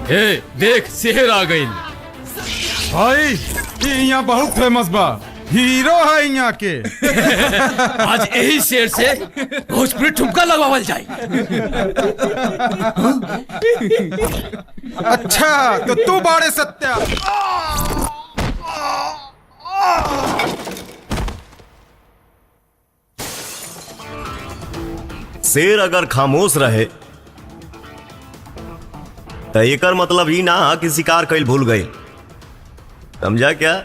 ए, देख शेर आ गई भाई यहाँ बहुत फेमस बा, हीरो है यहाँ के। आज यही शेर से भोजपुरी ठुमका लगावल जाए। अच्छा तो तू बाड़े सत्या। शेर अगर खामोश रहे तो एकर मतलब ही ना कि शिकार कैल भूल गए, समझा क्या?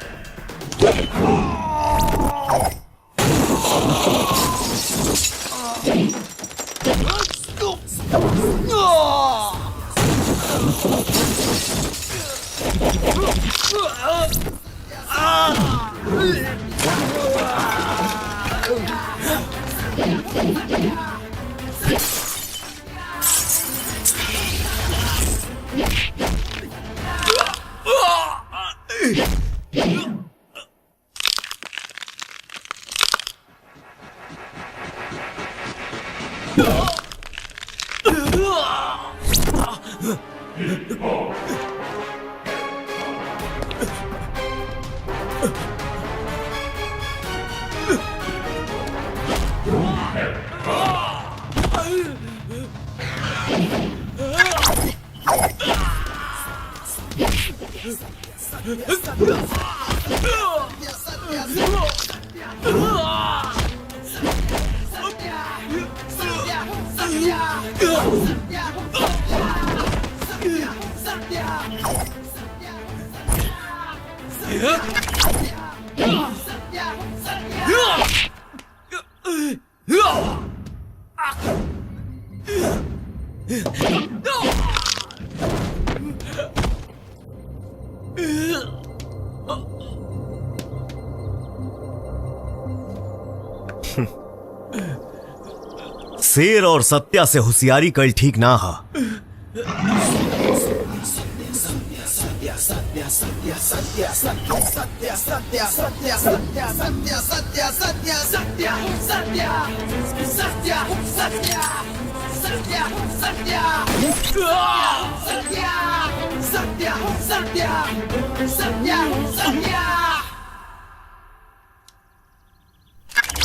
शेर और सत्या से होशियारी कल ठीक ना हा।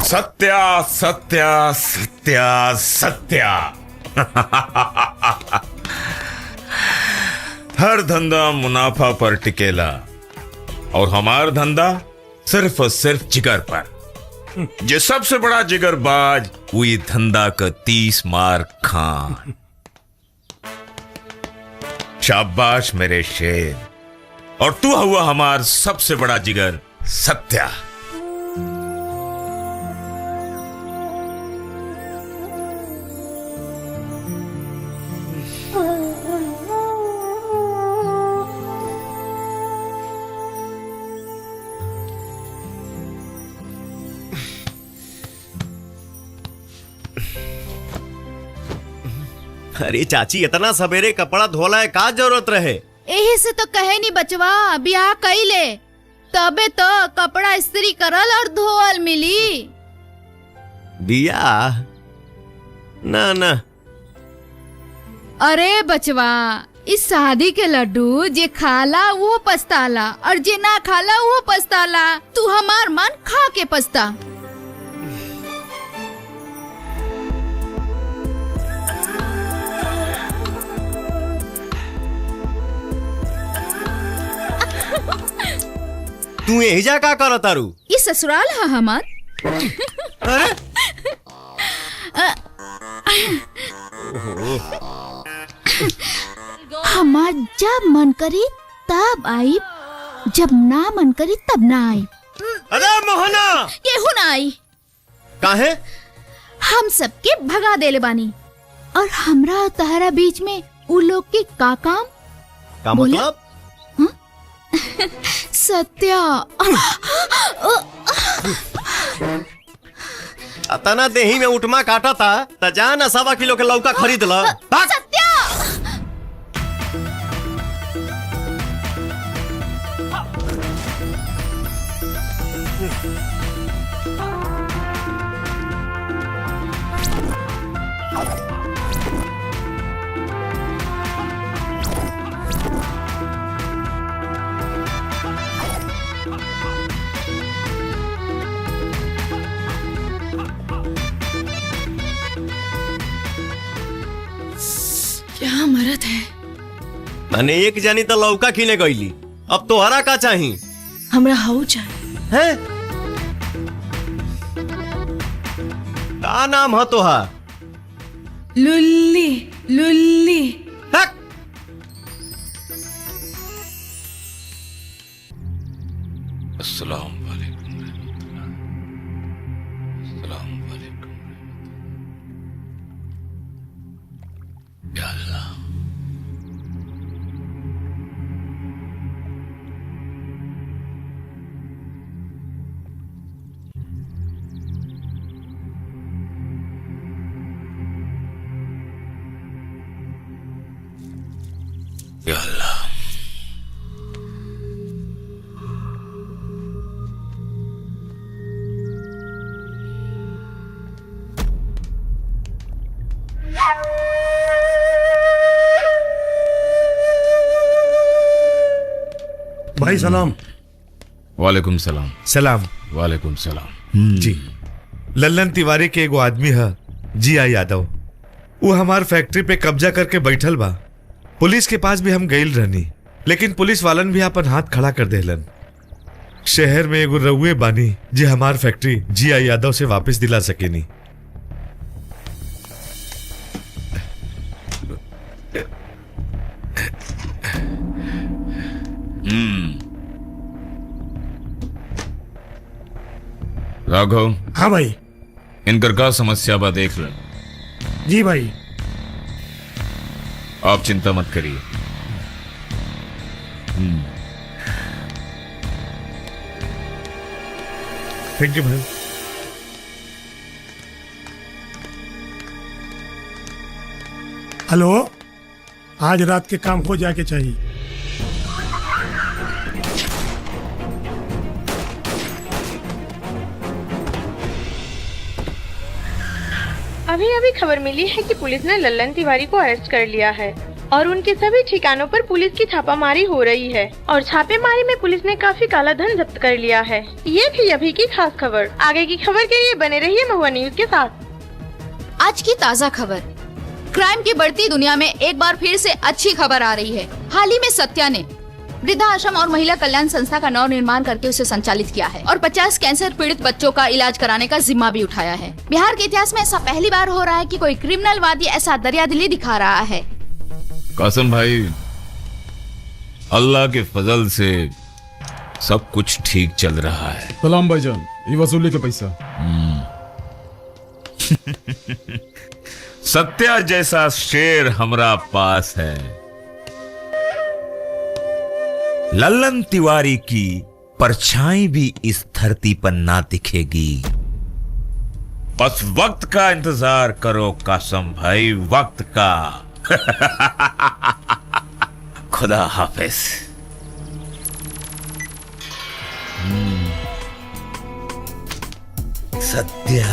सत्या सत्या सत्या सत्या। हर धंधा मुनाफा पर टिकेला और हमार धंधा सिर्फ और सिर्फ जिगर पर। जो सबसे बड़ा जिगरबाज वही धंधा का 30 मार खान। शाबाश मेरे शेर, और तू हुआ हमार सबसे बड़ा जिगर सत्या। अरे चाची, इतना सवेरे कपड़ा धोला है, का जरूरत रहे? यही से तो कहे नहीं बचवा, ब्याह कइले तबे तो कपड़ा इस्त्री करल और धोअल मिली। बियाह ना ना। अरे बचवा, इस शादी के लड्डू जे खाला वो पछताला और जे ना खाला वो पछताला। तू हमार मन खा के पछता। तू एहिजा का करत तारू? ये ससुराल है हमार। हमार जब मन करी तब आई, जब ना मन करी तब ना आई। अरे मोहना, केहू ना आई। काहे? हम सबके भगा देले बानी और हमरा और तहरा बीच में उ लोग के का काम? का बोले? मतलब? सत्या तना देही में उठमा काटा था त जा ना 1.25 किलो के लौका खरीद ल। भाग। सत्या क्या मरद है? मैंने एक जानी तो लौका किने गईली, अब तोहरा का चाही? हमरा हाउ चाहिए। हैं? का नाम है तोहार? लुल्ली लुल्ली। हक! अस्सलाम वालेकुम। अस्सलाम वालेकुम। या अल्लाह। या अल्लाह। भाई सलाम। वालेकुम सलाम। सलाम वालेकुम सलाम। जी। लल्लन तिवारी के एगो आदमी है जी आई यादव, वो हमार फैक्ट्री पे कब्जा करके बैठल बा। पुलिस के पास भी हम गईल रहनी, लेकिन पुलिस वालन भी अपन हाथ खड़ा कर देलन। शहर में एगो रउए बानी जे हमार फैक्ट्री जी आई यादव से वापस दिला सकेनी। राघव, हाँ भाई। इनकर का समस्या बा देख ले। जी भाई। आप चिंता मत करिए। थैंक यू भाई। हेलो, आज रात के काम हो जाके चाहिए। अभी अभी खबर मिली है कि पुलिस ने लल्लन तिवारी को अरेस्ट कर लिया है और उनके सभी ठिकानों पर पुलिस की छापामारी हो रही है और छापेमारी में पुलिस ने काफी काला धन जब्त कर लिया है। ये थी अभी की खास खबर। आगे की खबर के लिए बने रहिए महुआ न्यूज के साथ। आज की ताज़ा खबर। क्राइम की बढ़ती दुनिया में एक बार फिर से अच्छी खबर आ रही है। हाल ही में सत्या ने वृद्धा आश्रम और महिला कल्याण संस्था का नव निर्माण करके उसे संचालित किया है और 50 कैंसर पीड़ित बच्चों का इलाज कराने का जिम्मा भी उठाया है। बिहार के इतिहास में ऐसा पहली बार हो रहा है कि कोई क्रिमिनल वादी ऐसा दरियादिली दिखा रहा है। कासिम भाई, अल्लाह के फजल से सब कुछ ठीक चल रहा है। सलाम भाईजान, ये वसूली के पैसा। सत्या जैसा शेर हमरा पास है। लल्लन तिवारी की परछाई भी इस धरती पर ना दिखेगी। बस वक्त का इंतजार करो कासिम भाई, वक्त का। खुदा हाफिज। सत्या,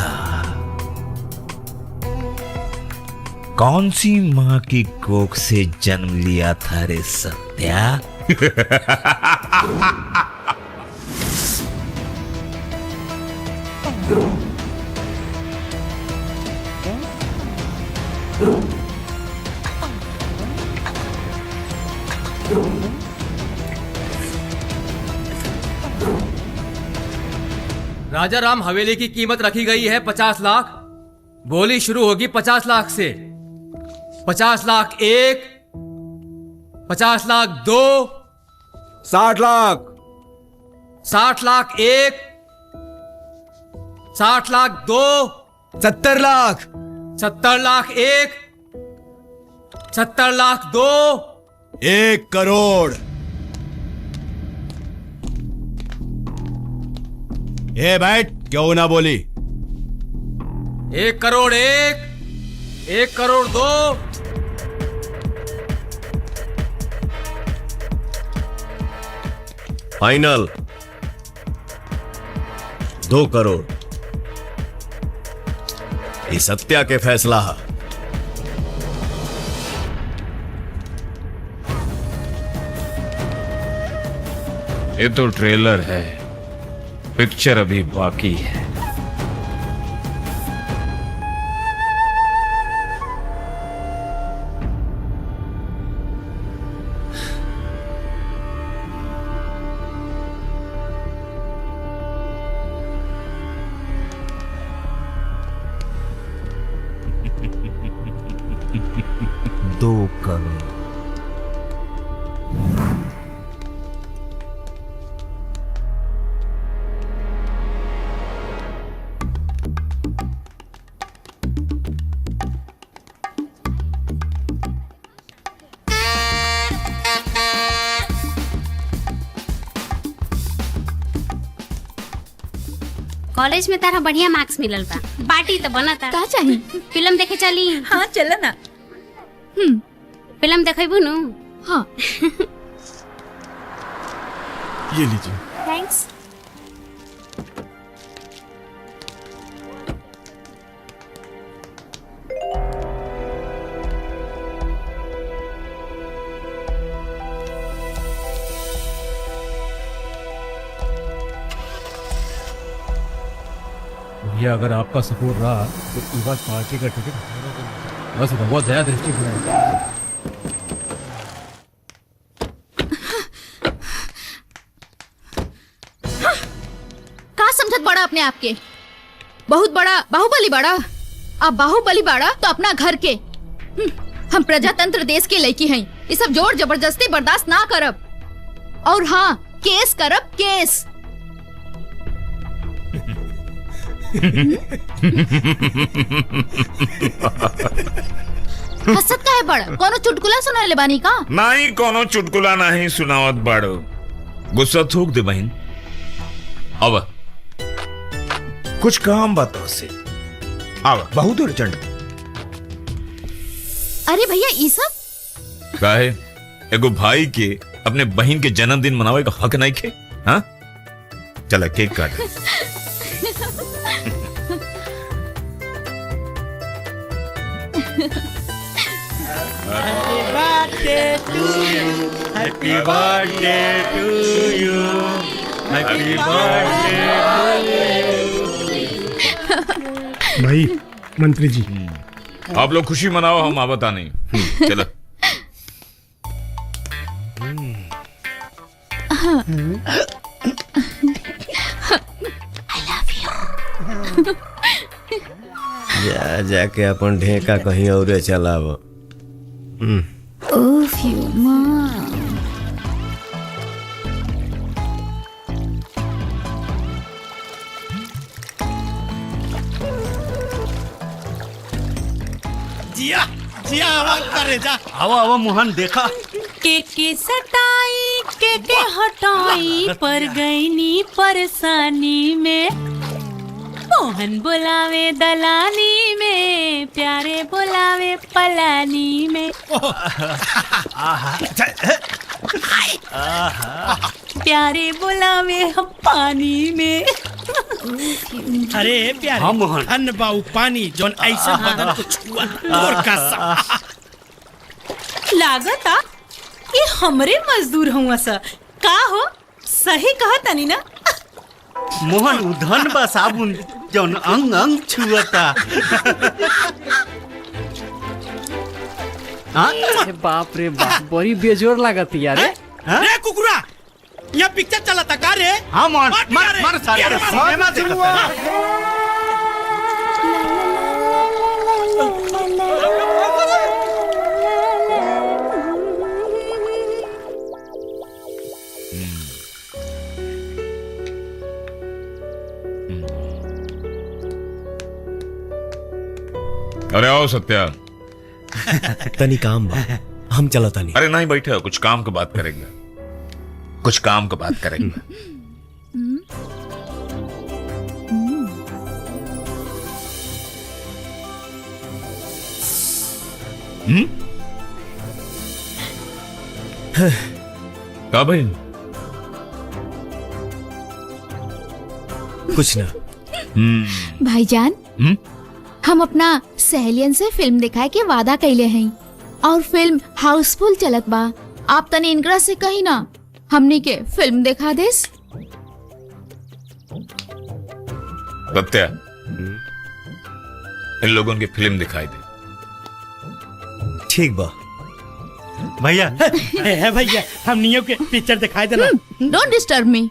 कौन सी माँ की कोख से जन्म लिया था रे सत्या? राजा राम हवेली की कीमत रखी गई है 50 लाख। बोली शुरू होगी 50 लाख से। 50 लाख 1, 50 लाख 2, 60 लाख, 60 लाख 1, 60 लाख 2, 70 लाख, 70 लाख 1, 70 लाख 2, 1 करोड़। ए बैठ, क्यों ना बोली? 1 करोड़ 1, 1 करोड़ 2, फाइनल 2 करोड़। ये सत्या के फैसला है। ये तो ट्रेलर है, पिक्चर अभी बाकी है। कॉलेज में तारा बढ़िया मार्क्स मिलल बा, पार्टी तो बना था। का चाहिए? फिल्म देखे चली? हाँ चलो ना। फिल्म देखेबू नु? हाँ। ये लीजिए। थैंक्स। भैया अगर आपका सपोर्ट रहा तो इस बार पार्टी का टिकट बस बहुत ज्यादा दृष्टि बनाएगा। का समझत बड़ा अपने आप के? बहुत बड़ा बाहुबली बड़ा। अब बाहुबली बड़ा तो अपना घर के। हम प्रजातंत्र देश के लड़की हैं। ये सब जोर जबरदस्ती बर्दाश्त ना करब। और हाँ, केस करब, केस। हसत का है बड़ा? कोनो चुटकुला सुना ले बानी का? नहीं, कोनो चुटकुला नहीं सुनावत बाड़ो। गुस्सा थूक दे बहन। अब कुछ काम बताओ से। अब बहुत अर्जेंट। अरे भैया ये सब काहे? एगो भाई के अपने बहन के जन्मदिन मनावे का हक नहीं खे? हाँ, चला केक काट। Happy birthday to you, happy birthday. भाई मंत्री जी, आप लोग खुशी मनाओ, हम आवता नहीं। चलो। जा जाके अपन ढेका कहीं और चलाव। जिया जिया आवाज करे जा। आवा आवा मोहन देखा। के सताई के हटाई पर गईनी परेशानी में। मोहन बुलावे दलानी में, प्यारे बुलावे पलानी में। प्यारे बुलावे हम पानी में। अरे प्यारे हाँ मोहन, अन्न बाऊ पानी जोन ऐसा बदन को छुआ और का लागता ये हमरे मजदूर हुआ सा। का हो? सही कहा तनी ना? मोहन उधन बा साबुन जोन अंग अंग छुअता। बाप रे बाप, बड़ी बेजोर लागत यार। रे कुकुरा, यहाँ पिक्चर चला था का रे? हाँ मोहन, मार मार सारे सिनेमा देखता। अरे आओ सत्या। तनी काम बा, हम चला तनी। अरे नहीं बैठे, कुछ काम की बात करेंगे, कुछ काम की बात करेंगे। का भाई? कुछ ना। भाईजान, हम अपना सहेलियन से फिल्म दिखाए के वादा कैले हैं और फिल्म हाउसफुल चलत बा। आप तनी इनकरा से कही ना हमनी के फिल्म दिखा देस। सत्या, इन लोगों की फिल्म दिखाई दे। ठीक बा भैया। है भैया, हम नियो के पिक्चर दिखाई देना। Don't disturb me.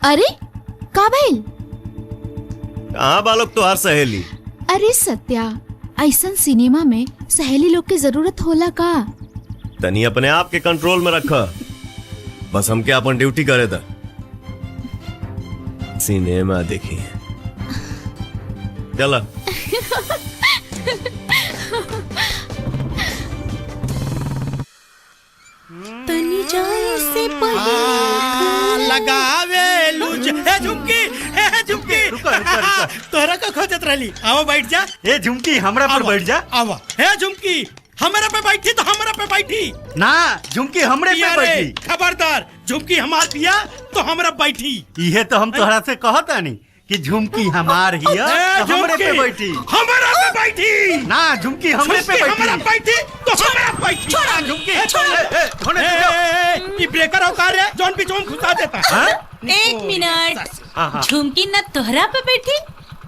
अरे का भइल? कहाँ बालोक तो हर सहेली। अरे सत्या, ऐसन सिनेमा में सहेली लोग की जरूरत होला का? तनी अपने आप के कंट्रोल में रखा, बस हमके अपन ड्यूटी करे था। सिनेमा देखी चला। तनी जाए से लगावे लूज। ए झुमकी, ए झुमकी, तोहरा का खोजत रहली। आओ बैठ जा। ए झुमकी, हमरा पर बैठ जा। आवा। ए झुमकी, हमरा पे बैठी तो हमरा पे बैठी ना। झुमकी हमरे पे बैठी। खबरदार, झुमकी हमार पिया तो हमरा बैठी। इहे तो हम तोहरा से कहता नहीं कि झुमकी हमार हिया तो हमरे पे बैठी। हमरा पे बैठी ना। झुमकी हमरे पे बैठी। हमरा बैठी तो हमरा बैठी। छोड़ा झुमकी। ये ब्रेकर औकार है जौन पीछे हम घुसा देता। एक मिनट, झुमकी ना तोहरा पे बैठी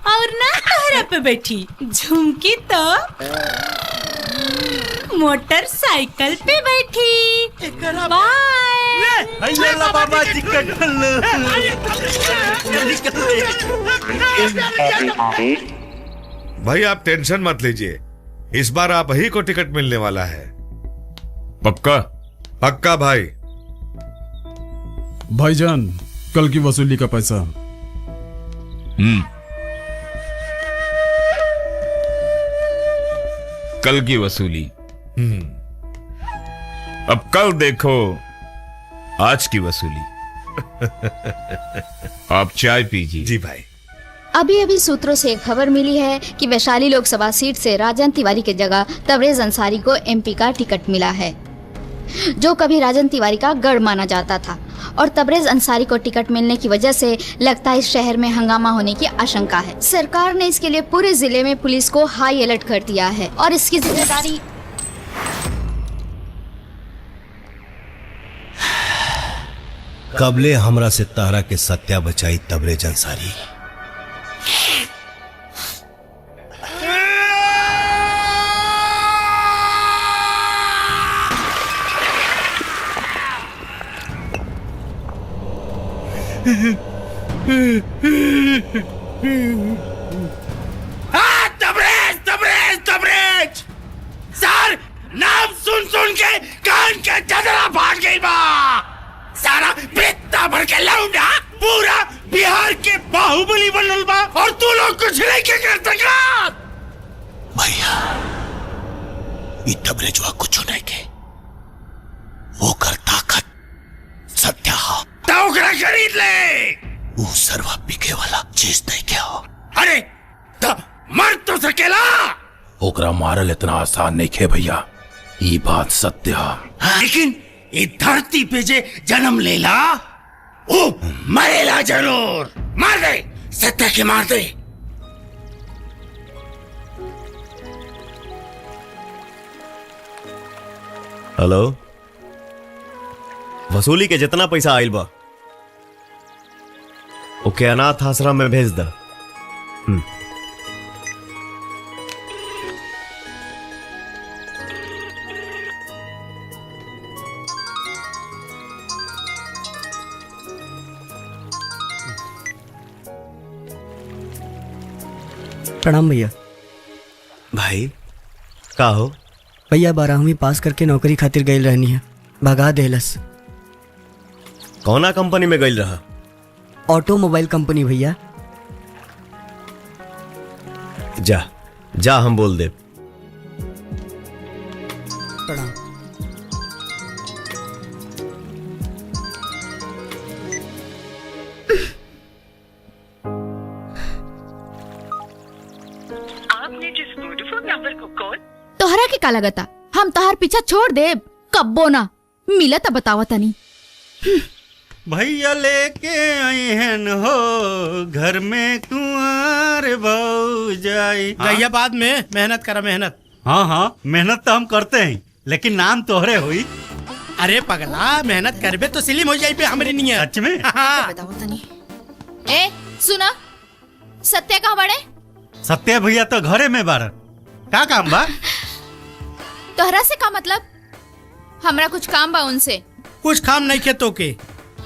और ना तोहरा पे बैठी। झुमकी तो मोटरसाइकिल पे बैठी। बाय। अल्लाह बाबा जी भाई आप टेंशन मत लीजिए, इस बार आप ही को टिकट मिलने वाला है। पक्का? पक्का भाई। भाईजान, कल की वसूली का पैसा। कल की वसूली। अब कल देखो आज की वसूली। आप चाय पीजिए। जी भाई। अभी अभी सूत्रों से खबर मिली है कि वैशाली लोकसभा सीट से राजन तिवारी की जगह तबरेज अंसारी को एमपी का टिकट मिला है, जो कभी राजन तिवारी का गढ़ माना जाता था। और तबरेज अंसारी को टिकट मिलने की वजह से लगता है इस शहर में हंगामा होने की आशंका है। सरकार ने इसके लिए पूरे जिले में पुलिस को हाई अलर्ट कर दिया है और इसकी जिम्मेदारी कबले हमरा से तारा के सत्या बचाई तबरेज अंसारी। तबरेज, तबरेज, तबरेज। सर, नाम सुन सुन के कान के जदरा फाट गई बा। सारा पित्ता भर के लौंडा पूरा बिहार के बाहुबली बनल बा और तू लोग कुछ नहीं के कर सका। भैया, ये तबरेजवा कुछ नहीं के, वो कर ताकत सत्या हो। तो ओकरा खरीद ले। वो सर्वा बिके वाला चीज नहीं क्या हो। अरे तो मर तो सकेला। ओकरा मारल इतना आसान नहीं खे भैया, ये बात सत्य है। लेकिन ये धरती पे जे जन्म लेला ओ मरेला जरूर। मार दे, सत्या के मार दे। हेलो, वसूली के जितना पैसा आइल बा ओके अनाथ आश्रम में भेज द। प्रणाम भैया। भाई का हो? भैया 12वीं पास करके नौकरी खातिर गईल रहनी है, भगा देलस। कौना कंपनी में गईल रहा? ऑटोमोबाइल कंपनी भैया। जा जा, हम बोल दे। प्रणाम। आपने जिस वोडाफोन नंबर को कॉल। तोहरा के का लगता हम तोहर पीछा छोड़ दे? कब्बो ना मिला त बतावा तनी। भैया लेके आई हन हो घर में कुंवर बहू जाई। भैया बाद में मेहनत करा मेहनत। हाँ हाँ मेहनत तो हम करते हैं, लेकिन नाम तोहरे हुई। अरे पगला, मेहनत करबे तो स्लिम हो जाई पे हमरे नियत। सच में? बताओ तनी। ए सुना, सत्य कहाँ बड़े? सत्य भैया तो घरे में बारन। का काम बा? तोहरा से का मतलब? हमरा कुछ काम बा उनसे। कुछ काम नहीं खे तो के।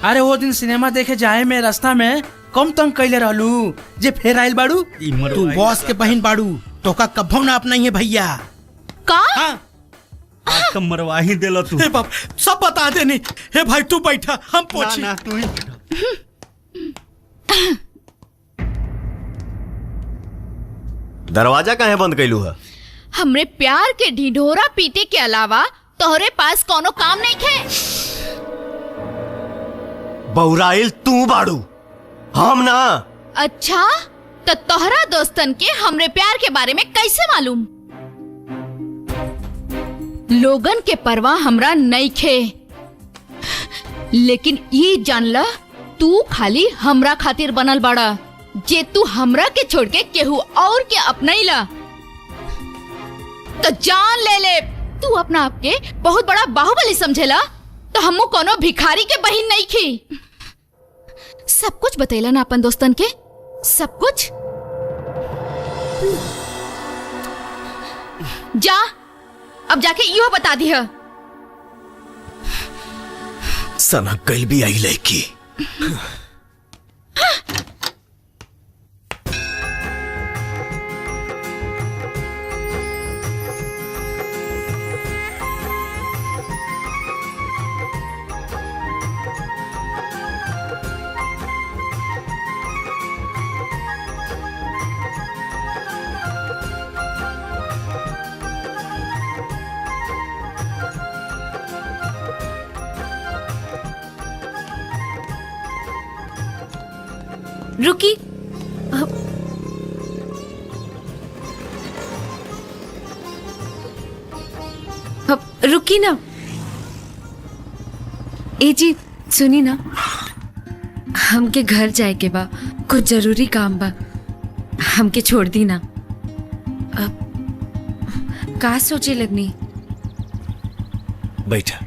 अरे वो दिन सिनेमा देखे जाए में रास्ता में कम तंग कैले रहलू, जे फेर आइल बाड़ू। तू बॉस के बहन बाड़ू, तो का कभो ना अपना ही भैया। का? आज तो मरवा ही देलो तू। हे बाप, सब बता देनी। हे भाई तू बैठा, हम पूछी। ना तू ही बैठा। दरवाजा काहे बंद कैलू है? हमरे प्यार के ढिढोरा पीटे के अलावा तोहरे पास कोनो काम नहीं खे। बौराइल तू बाड़ू, हम ना। अच्छा, तो तोहरा दोस्तन के हमरे प्यार के बारे में कैसे मालूम? लोगन के परवाह हमरा नहीं खे, लेकिन ये जान ला तू खाली हमरा खातिर बनल बाड़ा। जे तू हमरा के छोड़ के केहू और के अपनाइला तो जान ले ले। तू अपना आप के बहुत बड़ा बाहुबली समझेला, तो हमू कोनो भिखारी के बहिन नहीं खी। सब कुछ बतैला ना अपन दोस्तन के, सब कुछ। जा अब जाके यो बता दी है। सनक गइल भी आई लड़की। रुकी, रुकी ना। ए जी सुनी ना, हमके घर जाए के बा, कुछ जरूरी काम बा, हमके छोड़ दी ना। का सोचे लगनी? बैठा।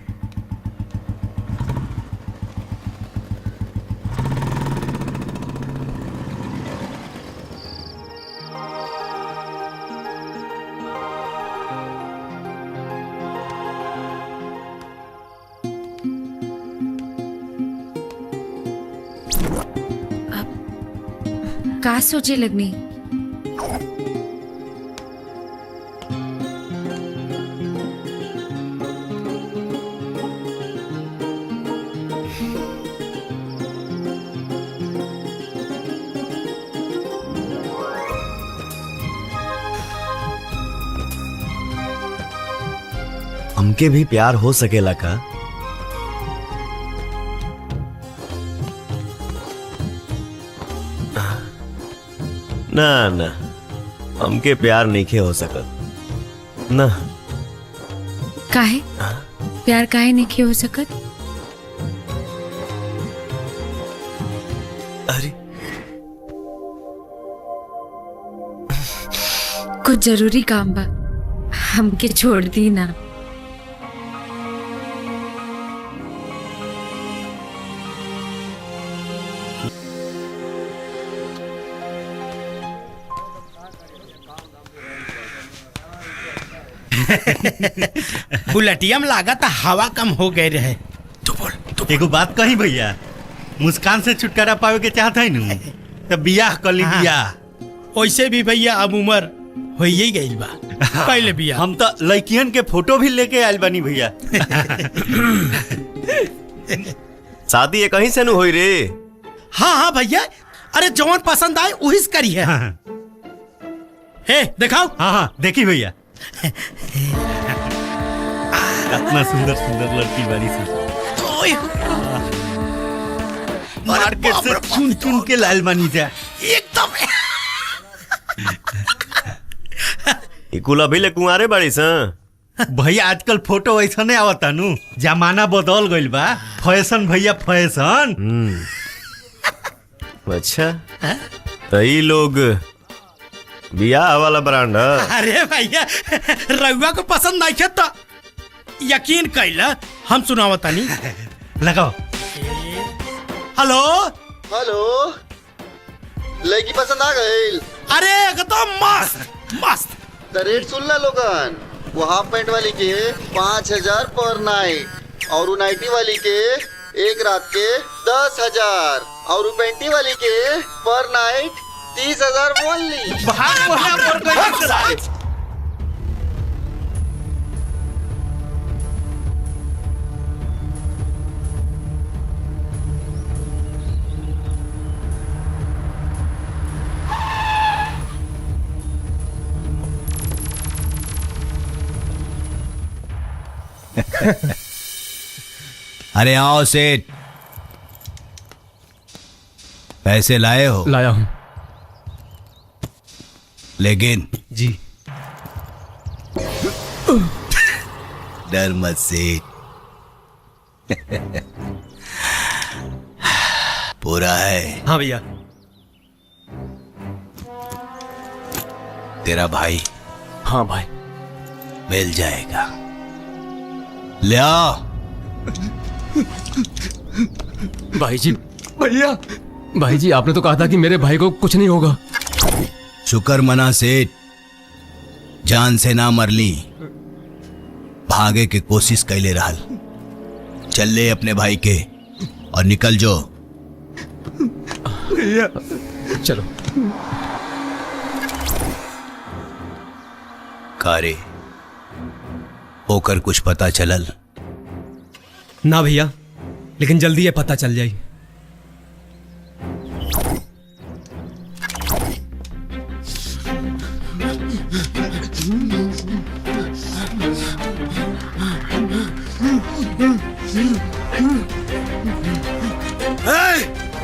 का सोचे लगनी? हमके भी प्यार हो सकेला का? ना ना, हमके प्यार नहीं हो सकत ना। काहे? प्यार काहे नहीं हो सकत? अरे कुछ जरूरी काम बा, हमके छोड़ दी ना। बुलेटिया में लागत हवा कम हो गए रहे। तू बोल। एगो बात कही भैया, मुस्कान से छुटकारा पावे के चाहत है नु, तो बियाह कर ली। बियाह वैसे भी भैया अब उम्र हो ही गई बा। कैले बिया। हम तो लड़कियन के फोटो भी लेके आयल बनी भैया। शादी ये कहीं से न हुई रे? हाँ हाँ भैया, अरे जौन पसंद आए वही करी है। हे दिखाओ। हाँ हाँ देखी भैया, कितना सुंदर सुंदर लड़की बारी सी। मार्केट से चुन चुन के लाल बनी जा एकदम। इकुला भी ले कुंवारे बाड़ी सा। भैया आजकल फोटो ऐसा नहीं आवता नु, जमाना बदल गइल बा। फैशन भैया फैशन। अच्छा तो ये लोग बियाह वाला ब्रांड है। अरे भैया रउआ को पसंद नहीं तो यकीन कैला, हम सुनावता नहीं। लगाओ। हेलो हेलो, लड़की पसंद आ गई? अरे एकदम मस्त मस्त। तो रेट सुन ला लोगन, वो हाफ पैंट वाली के 5,000 पर नाइट, और वो नाइटी वाली के एक रात के 10,000, और वो पैंटी वाली के पर नाइट 30,000 ओनली। अरे आओ सेठ, पैसे लाए हो? लाया हूं। लेकिन जी डर मत सेठ, पूरा है। हाँ भैया। तेरा भाई? हाँ भाई। मिल जाएगा, ले आओ। भाई जी, भैया भाई जी, आपने तो कहा था कि मेरे भाई को कुछ नहीं होगा। शुक्र मना सेठ, जान से ना मरली, भागे के कोशिश कैले रहल। चल ले अपने भाई के और निकल जो। भैया चलो। कारे होकर कुछ पता चलल? ना भैया, लेकिन जल्दी ये पता चल जाए।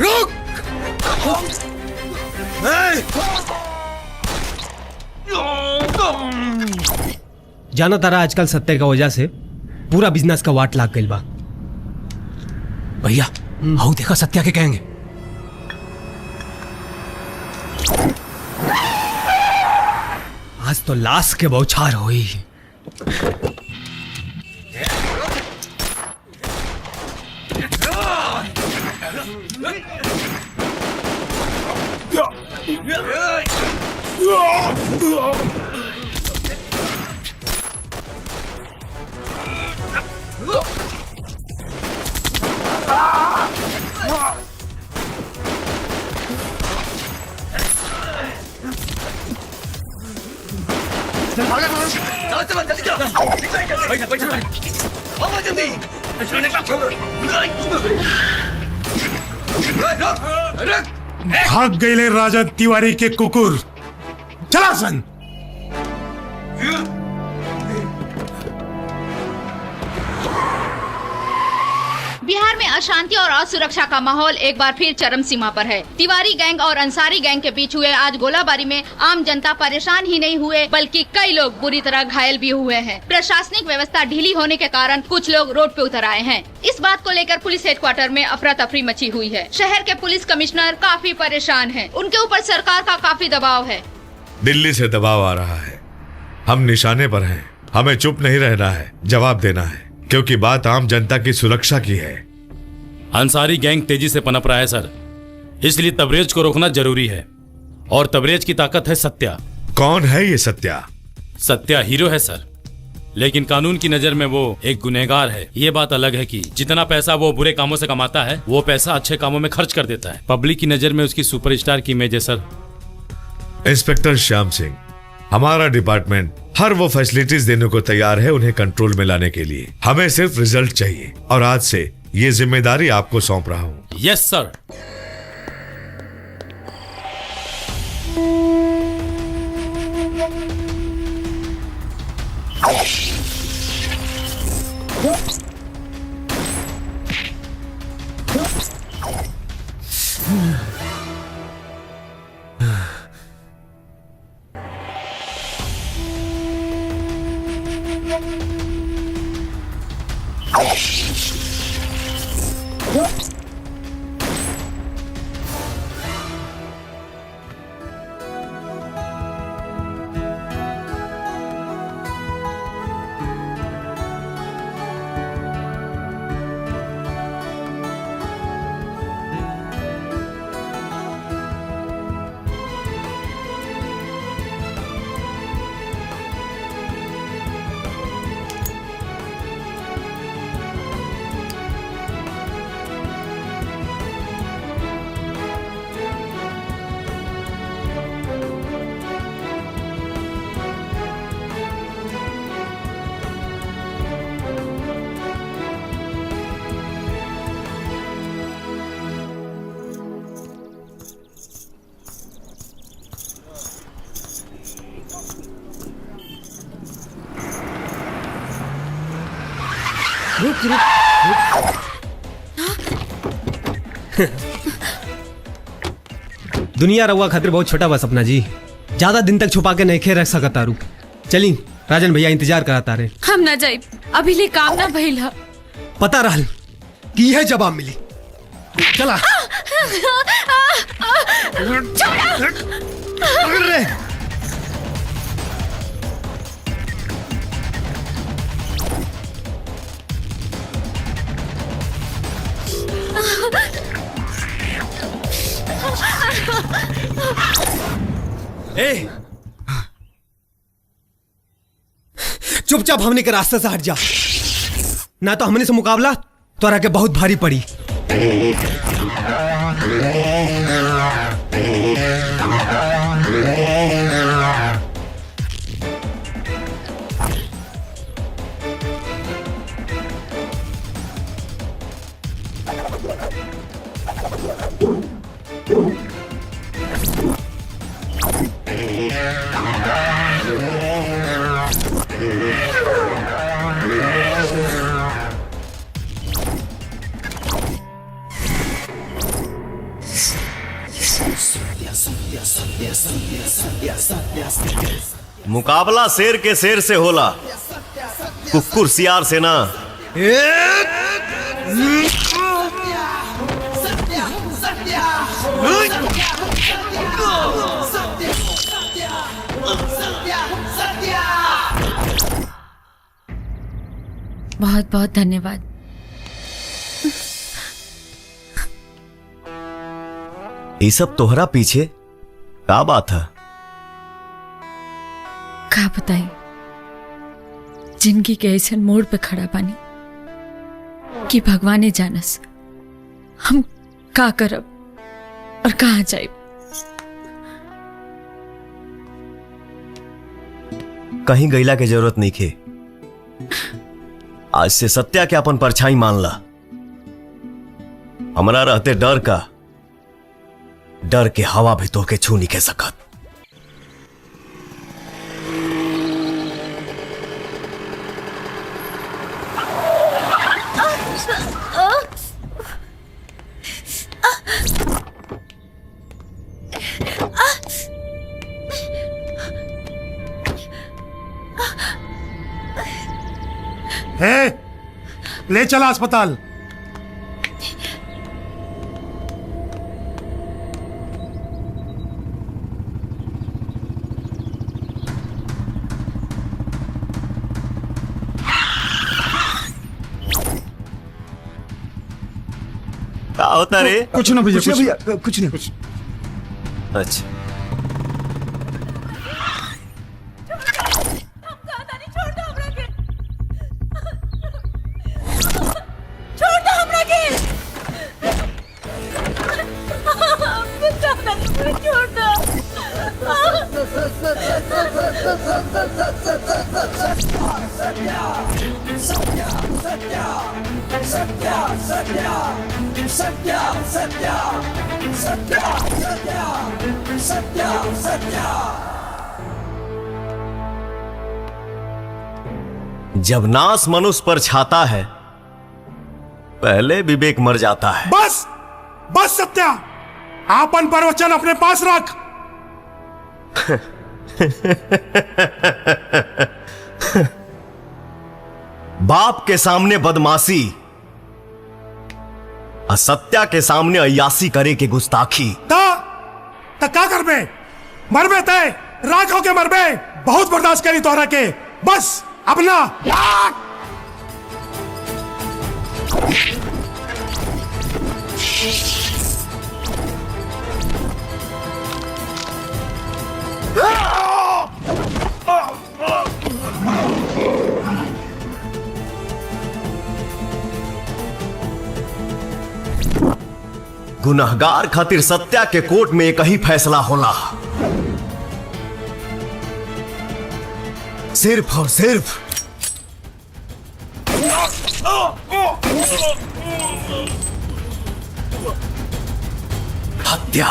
रुक! जाना तारा, आजकल सत्य का वजह से पूरा बिजनेस का वाट लाग गई बा। भैया हाउ देखा, सत्या के कहेंगे। आज तो लाश के बौछार हुई। भाग गए राजा तिवारी के कुकुर। चला सन। बिहार में अशांति और असुरक्षा का माहौल एक बार फिर चरम सीमा पर है। तिवारी गैंग और अंसारी गैंग के बीच हुए आज गोलाबारी में आम जनता परेशान ही नहीं हुए, बल्कि कई लोग बुरी तरह घायल भी हुए हैं। प्रशासनिक व्यवस्था ढीली होने के कारण कुछ लोग रोड पे उतर आए हैं। इस बात को लेकर पुलिस हेडक्वार्टर में अफरा तफरी मची हुई है। शहर के पुलिस कमिश्नर काफी परेशान है, उनके ऊपर सरकार का काफी दबाव है। दिल्ली से दबाव आ रहा है, हम निशाने पर हैं। हमें चुप नहीं रहना है, जवाब देना है, क्योंकि बात आम जनता की सुरक्षा की है। अंसारी गैंग तेजी से पनप रहा है सर, इसलिए तबरेज को रोकना जरूरी है। और तबरेज की ताकत है सत्या। कौन है ये सत्या? सत्या हीरो है सर, लेकिन कानून की नजर में वो एक गुनहगार है। ये बात अलग है कि जितना पैसा वो बुरे कामों से कमाता है, वो पैसा अच्छे कामों में खर्च कर देता है। पब्लिक की नजर में उसकी सुपरस्टार की इमेज है सर। इंस्पेक्टर श्याम सिंह, हमारा डिपार्टमेंट हर वो फैसिलिटीज देने को तैयार है उन्हें कंट्रोल में लाने के लिए। हमें सिर्फ रिजल्ट चाहिए और आज से ये जिम्मेदारी आपको सौंप रहा हूँ। यस सर। रुक। दुनिया रउआ खातिर बहुत छोटा बा सपना जी, ज्यादा दिन तक छुपा के नहीं रख सकता रू। चली राजन भैया इंतजार कराता रहे। हम ना जाए, अभी ले काम ना भइल ह। पता रहल कि यह जवाब मिली। चला अरे ए, चुपचाप हमने के रास्ते से हट जा, ना तो हमने से मुकाबला तोरा के बहुत भारी पड़ी। मुकाबला शेर के शेर से होला, कुक्कुर सियार से ना। बहुत बहुत धन्यवाद। ये सब तोहरा पीछे का बात है? का बताई, जिंदगी के ऐसे मोड़ पे खड़ा बानी कि भगवाने जानस हम का करब और कहाँ जाए। कहीं गईला के जरूरत नहीं खे। आज से सत्या के अपन परछाई मान ला। हमरा रहते डर का, डर के हवा भी तो के छू नहीं के सकत। है, ले चला अस्पताल। क्या होता रे? कुछ ना भैया, कुछ नहीं। अच्छा, जब नाश मनुष्य पर छाता है, पहले विवेक मर जाता है। बस बस सत्या, आपन प्रवचन अपने पास रख। बाप के सामने बदमाशी, असत्या के सामने अय्यासी करे के गुस्ताखी। ता का करबे? मरबे ते राख होके मरबे। बहुत बर्दाश्त करी तोहरा के, बस अपना गुनहगार खातिर सत्या के कोर्ट में एक ही फैसला होला, सिर्फ और सिर्फ हत्या।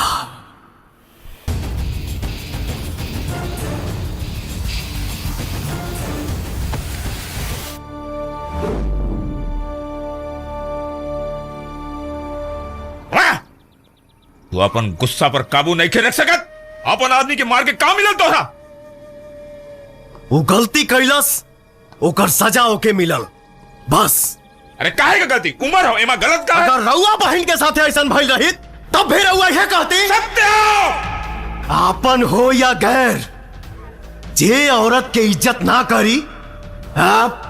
तू अपन गुस्सा पर काबू नहीं के रख सकत? अपन आदमी के मार के का मिलल तोहरा? वो गलती कैलस, ओकर सजा ओके मिलल, बस। अरे काहे का गलती? उम्र हो, एमा गलत का है? अगर रउआ बहन के साथ ऐसा भइल रही तब भी रउआ यह कहती। सत्य आपन हो या गैर, जे औरत के इज्जत ना करी, आप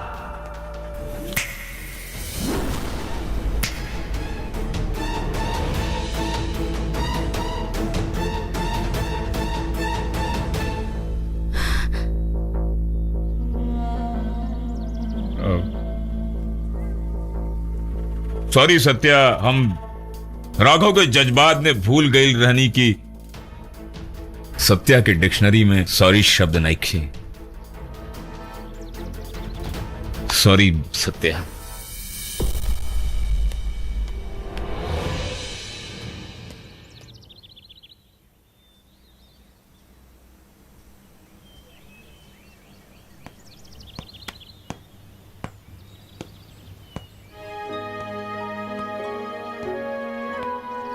सॉरी सत्या, हम राघव के जज्बात ने भूल गई रहनी की सत्या के डिक्शनरी में सॉरी शब्द नहीं खे। सॉरी सत्या।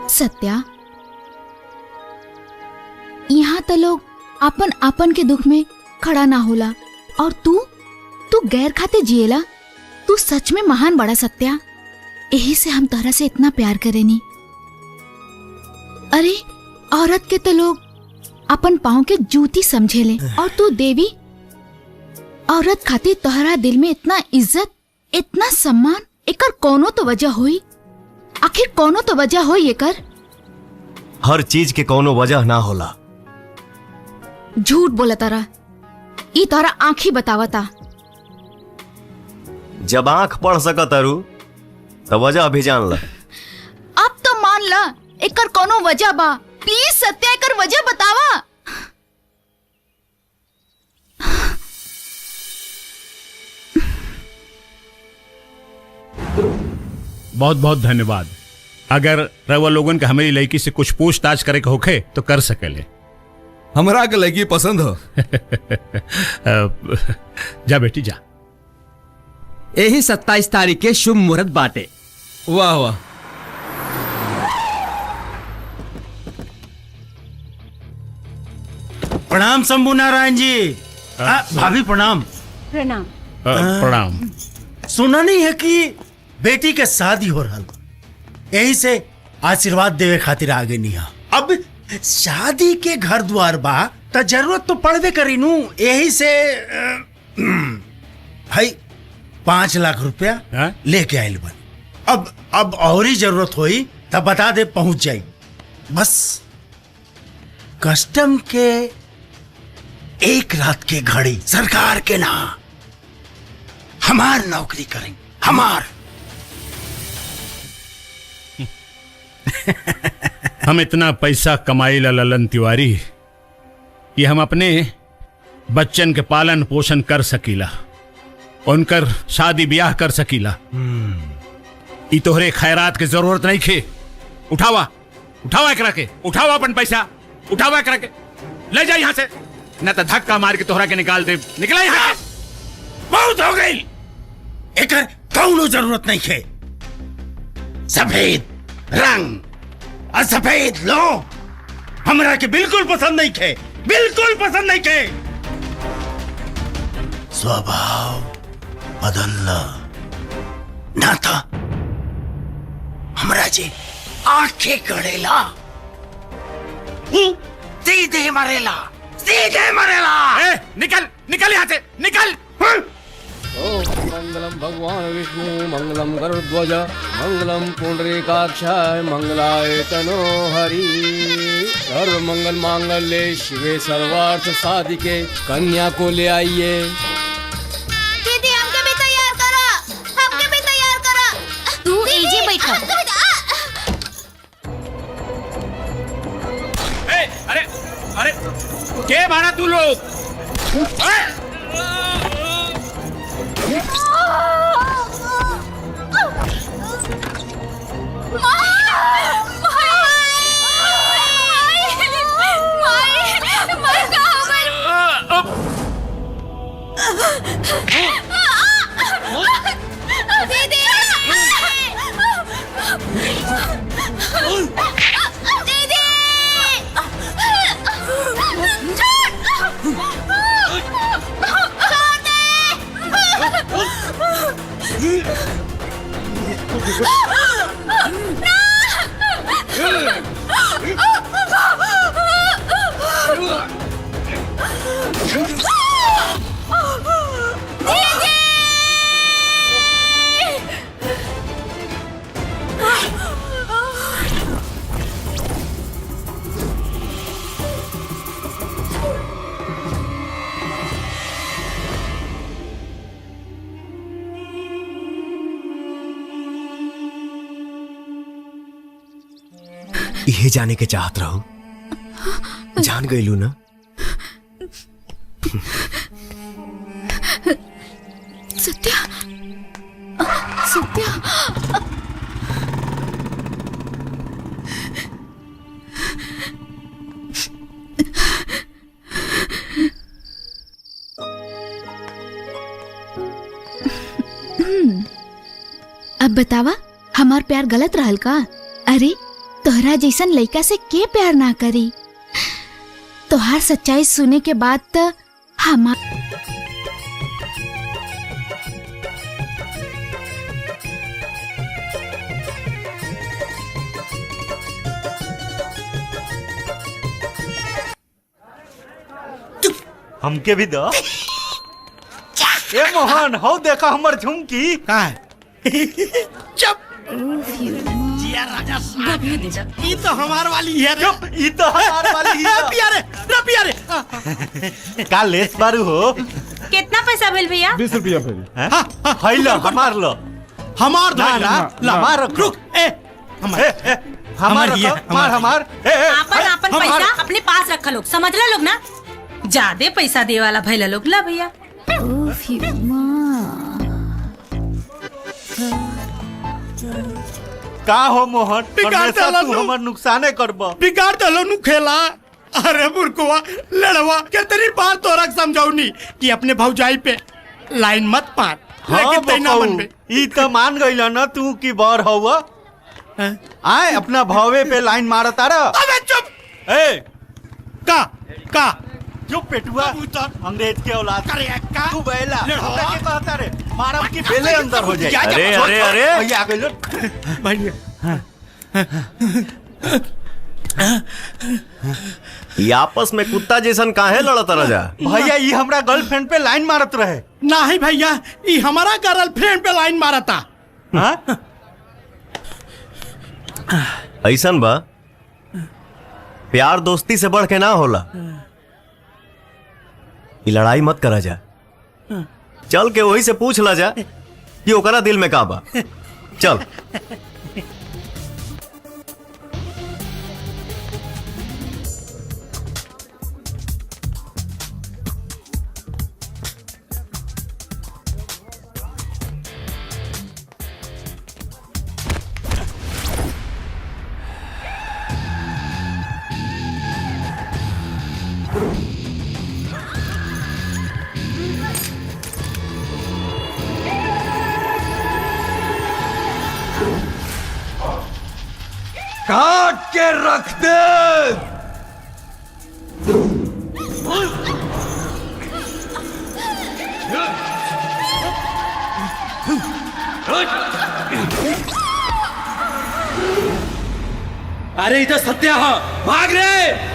सत्या, यहाँ तो लोग अपन अपन के दुख में खड़ा ना होला और तू गैर खाते जिएला। तू सच में महान बड़ा सत्या, यही से हम तोहरा से इतना प्यार करेनी। अरे औरत के तो लोग अपन पाँव के जूती समझेले और तू देवी। औरत खातिर तोहरा दिल में इतना इज्जत, इतना सम्मान, एकर कोनो तो वजह हुई। आखिर कोनो तो वजह हो ये कर। हर चीज के कोनो वजह ना होला। झूठ बोला तारा, ई तारा आंखी बतावता। जब आंख पढ़ सका तारू तो वजह भी जान ला। अब तो मान ला एकर कोनो वजह बा। प्लीज सत्या, एकर वजह बतावा। बहुत बहुत धन्यवाद। अगर रवा लोगन के हमारी लड़की से कुछ पूछताछ करे के होखे तो कर सकेले। हमरा के लड़की पसंद हो। जा बेटी जा। यही 27 तारीख के शुभ मुहूर्त बाटे। वाह वाह। प्रणाम शंभू नारायण जी। भाभी प्रणाम। प्रणाम। प्रणाम। सुना नहीं है कि बेटी के शादी हो रहा, यही से आशीर्वाद देवे खातिर आगे नहीं। अब शादी के घर द्वार बा तो जरूरत तो पड़बे करी नू। यही से भाई 5 लाख रुपया लेके आयल बन। अब और ही जरूरत होई तब बता दे, पहुंच जाई। बस कस्टम के 1 रात के घड़ी सरकार के ना, हमार नौकरी करेंगे, हमार। हम इतना पैसा कमाई ला ललन तिवारी, ये हम अपने बच्चन के पालन पोषण कर सकीला, उनकर शादी ब्याह कर सकीला। ई तोहरे खैरात के जरूरत नहीं खे। उठावा उठावा एकरा के, उठावा अपन पैसा, उठावा एकरा के, ले जा यहाँ से, न तो धक्का मार के तोहरा के निकाल दे। निकला यहाँ से। बहुत हो गई, एक कौनो जरूरत नहीं है। सफेद रंग और सफेद लोग हमरा के बिल्कुल पसंद नहीं थे, बिल्कुल पसंद नहीं थे। स्वभाव बदलना ना था हमरा जी, आंखें गड़ेला, सीधे मरेला, सीधे मरेला। निकल निकल यहाँ से, निकल। ओम मंगलम भगवान विष्णु, मंगलम गरुड़ध्वज, मंगलम पुंडरीकाक्षाय, मंगलाय तनो हरि। सर्व मंगल मांगल्ये शिवे सर्वार्थ साधिके। कन्या को ले आइए। दीदी हमके भी तैयार करा, हमके भी तैयार करा। तू एजे बैठा। अरे अरे के मारा तू लोग? ये जाने के चाहत रहो, जान गई लू ना। सत्या, सत्या, अब बतावा हमार प्यार गलत रहल का? अरे तोहरा जैसन लड़का से के प्यार ना करी? तोहार सच्चाई सुने के बाद तो हमार हमके भी दो। ए मोहन, हो देखा हमर झुमकी का है? चुप। जिया राजा साहब, ये तो हमार वाली है रे। चुप, ये तो हमार वाली है। पियारे। का लेस बारू हो? कितना पैसा भेल भैया? 20 रुपया भाई। हाय लो, हमार लो। हमार ना ना, हमार रुक। हमार हमार। आपन आपन पैसा अपने पास रखा लोग, समझ ला लोग ना। ज्यादा पैसा दे वाला भैला लोग। ला भैया। का हो मोहन, हमेशा तू हमर नुकसाने करबो। बिगाड़ दलो नु खेला। अरे बुरकुआ लड़वा कितनी बार तोरा समझाऊनी कि अपने भौजाई पे लाइन मत पार, लेकिन तै ना मन में। ई तो मान गइला ना तू की बार हवा। आए अपना भावे पे लाइन मारता रहा। अबे चुप। ए का चुप पेटुआ, अंग्रेज के औलाद। तू बैला हमरा के कहता रे, मारब की पहले अंदर हो जाए। अरे अरे अरे भैया आ गइलो। ये आपस में कुत्ता जैसन काहे लड़त रहा? भैया ये हमरा गर्लफ्रेंड पे लाइन मारत रहे। नहीं भैया, ये हमारा गर्लफ्रेंड पे लाइन मारता। ऐसन बा, प्यार दोस्ती से बढ़ के ना होला। ये लड़ाई मत करा जा, चल के वही से पूछ ला जा कि ओकरा दिल में का बा। चल। काट के रख दे। अरे इधर सत्या हो, भाग रे।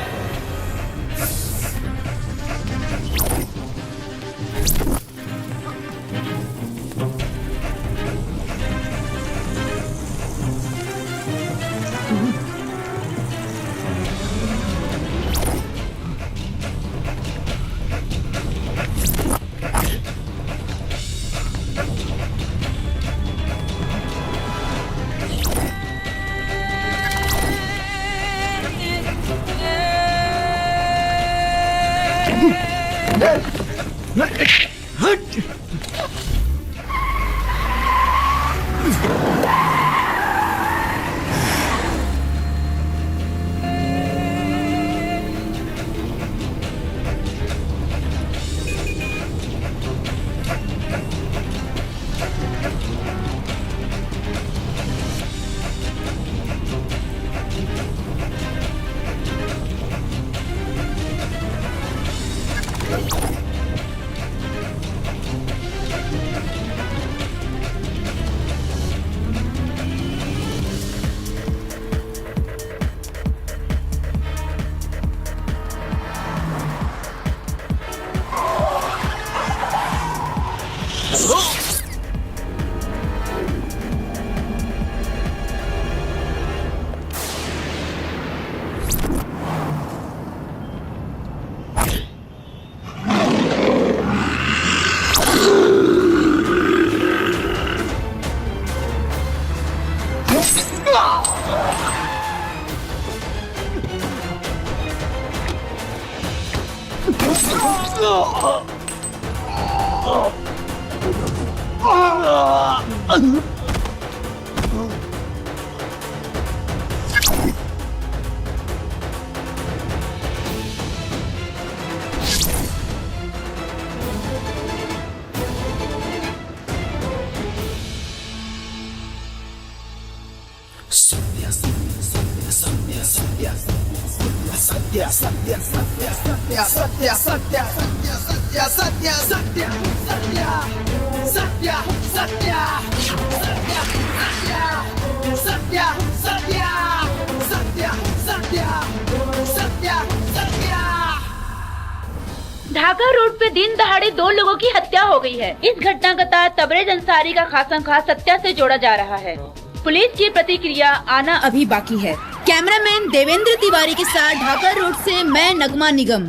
ढाका रोड पे दिन दहाड़े 2 लोगों की हत्या हो गई है। इस घटना का तार तबरेज अंसारी का खासम खास सत्या से जोड़ा जा रहा है। पुलिस की प्रतिक्रिया आना अभी बाकी है। कैमरामैन देवेंद्र तिवारी के साथ ढाका रोड से मैं नगमा निगम।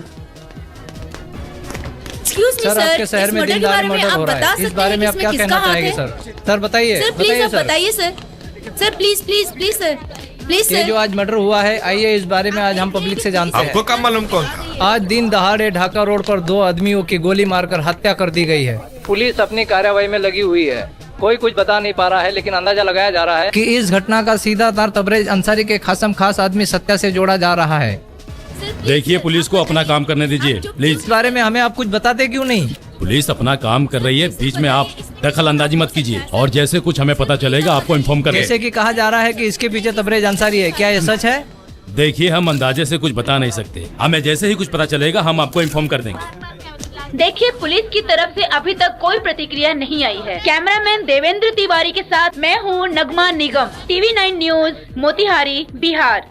सर, आपके शहर में दिन दहाड़े मर्डर हो रहा है, इस बारे में आप क्या कहना चाहेंगे सर? सर बताइए। सर प्लीज आप बताइए सर। Sir please please please sir, please sir. ये जो आज मर्डर हुआ है, आइए इस बारे में आज हम पब्लिक से जानते हैं। आपको क्या मालूम कौन था? आज दिन दहाड़े ढाका रोड पर 2 आदमियों की गोली मारकर हत्या कर दी गई है। पुलिस अपनी कार्रवाई में लगी हुई है। कोई कुछ बता नहीं पा रहा है, लेकिन अंदाजा लगाया जा रहा है कि इस घटना का सीधा तार तबरेज अंसारी के खासम खास आदमी सत्या से जोड़ा जा रहा है। देखिए, पुलिस को अपना काम करने दीजिए प्लीज। इस बारे में हमें आप कुछ बताते क्यों नहीं? पुलिस अपना काम कर रही है, बीच में आप दखल अंदाजी मत कीजिए, और जैसे कुछ हमें पता चलेगा आपको इन्फॉर्म करेंगे। जैसे कि कहा जा रहा है कि इसके पीछे तबरेज अंसारी है, क्या ये सच है? देखिए, हम अंदाजे से कुछ बता नहीं सकते, हमें जैसे ही कुछ पता चलेगा हम आपको इन्फॉर्म कर देंगे। देखिए, पुलिस की तरफ से अभी तक कोई प्रतिक्रिया नहीं आई है। कैमरामैन देवेंद्र तिवारी के साथ मैं हूँ नगमा निगम, TV9 न्यूज, मोतिहारी, बिहार।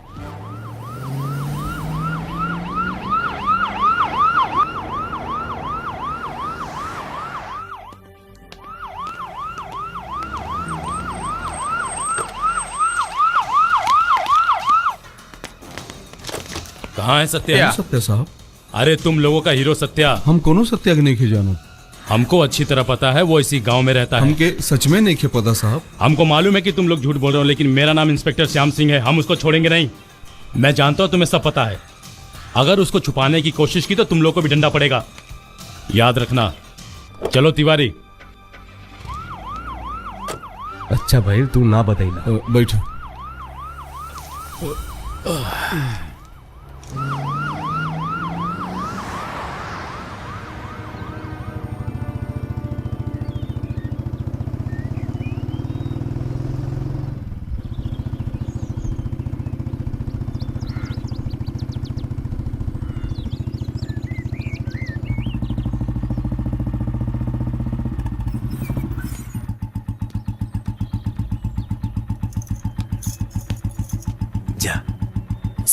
कहाँ है सत्या? सत्या साहब, अरे तुम लोगों का हीरो सत्या। हम कोनो सत्या के नहीं खे जानो। हमको अच्छी तरह पता है, वो इसी गांव में रहता है। हमके सच में नहीं खे पता साहब। हमको मालूम है कि तुम लोग झूठ बोल रहे हो, लेकिन मेरा नाम इंस्पेक्टर श्याम सिंह है, हम उसको छोड़ेंगे नहीं। मैं जानता हूँ तुम्हें सब पता है। अगर उसको छुपाने की कोशिश की तो तुम लोग को भी डंडा पड़ेगा, याद रखना। चलो तिवारी। अच्छा भाई, तू ना बताइए। बैठो।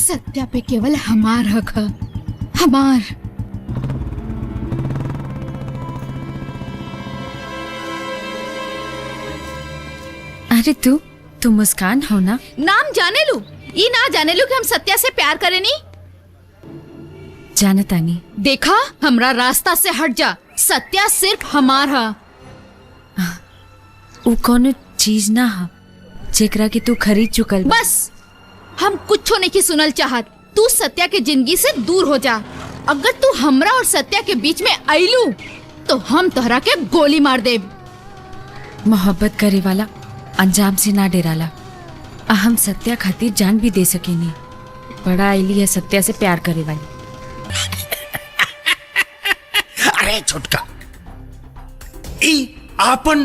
सत्या पे केवल हमार हक है, हमार। अरे तू मुस्कान हो ना? नाम जाने लू, ये ना जाने लू कि हम सत्या से प्यार करे नी। जानता नहीं। देखा, हमरा रास्ता से हट जा। सत्या सिर्फ हमार है। वो कोनो चीज ना है जेकरा के तू खरीद चुकल। बस हम कुछ नहीं की सुनल चाहत। तू सत्या के जिंदगी से दूर हो जा। अगर तू हमरा और सत्या के बीच में आईलू तो हम तोहरा के गोली मार देब। मोहब्बत करे वाला अंजाम से ना डेराला। हम सत्या खातिर जान भी दे सकेनी। बड़ा आईली है सत्या से प्यार करे वाली। अरे छोटका, ई आपन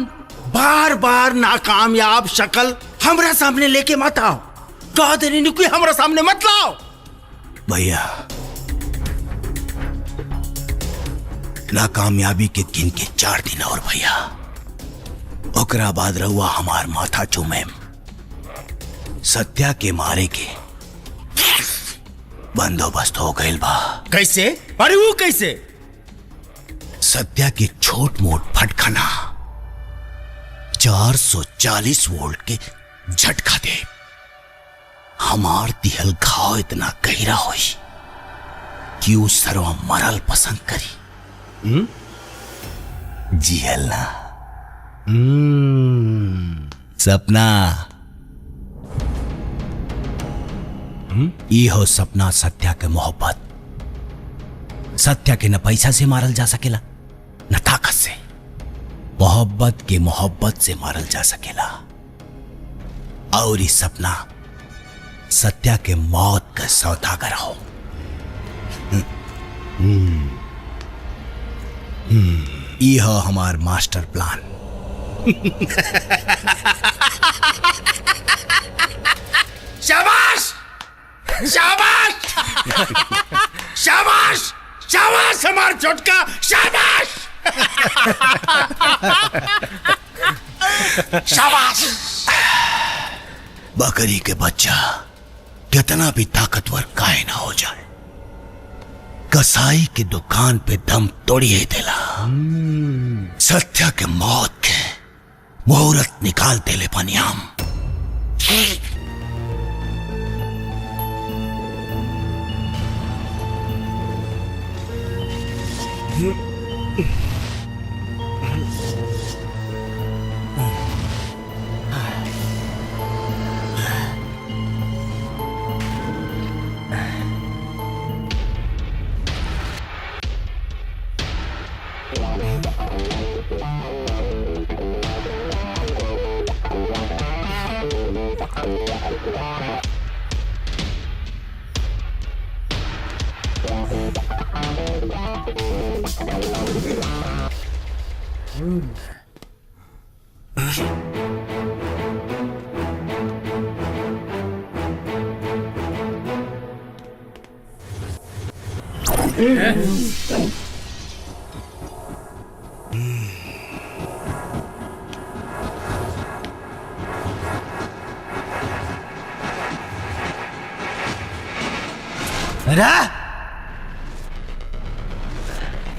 बार बार नाकामयाब शक्ल हमरा सामने लेके मत आओ। कह दे रही कोई हमरा सामने मत लाओ। भैया, नाकामयाबी के गिन के 4 दिन और भैया, ओकरा बाद रहुआ हमार माथा चूमे। सत्या के मारे के बंदोबस्त हो गइल बा। कैसे? अरे वो कैसे? सत्या के छोट मोट फटखना 440 वोल्ट के झटका दे। हमार दिहल घाव इतना गहरा होई कि उस सरवा मरल पसंद करी। जिहल ना। सपना ई हो सपना सत्या के मोहब्बत। सत्या के न पैसा से मारल जा सकेला न ताकत से। मोहब्बत के मोहब्बत से मारल जा सकेला। और ई सपना सत्या के मौत का सौदागर हो। ई हो हमार मास्टर प्लान। शाबाश शाबाश शाबाश शाबाश हमार छोटका, शाबाश शाबाश। बकरी के बच्चा कितना भी ताकतवर काहे ना हो जाए, कसाई की दुकान पे दम तोड़िए देला। सत्या के मौत के मुहूर्त निकाल देले पनियाम।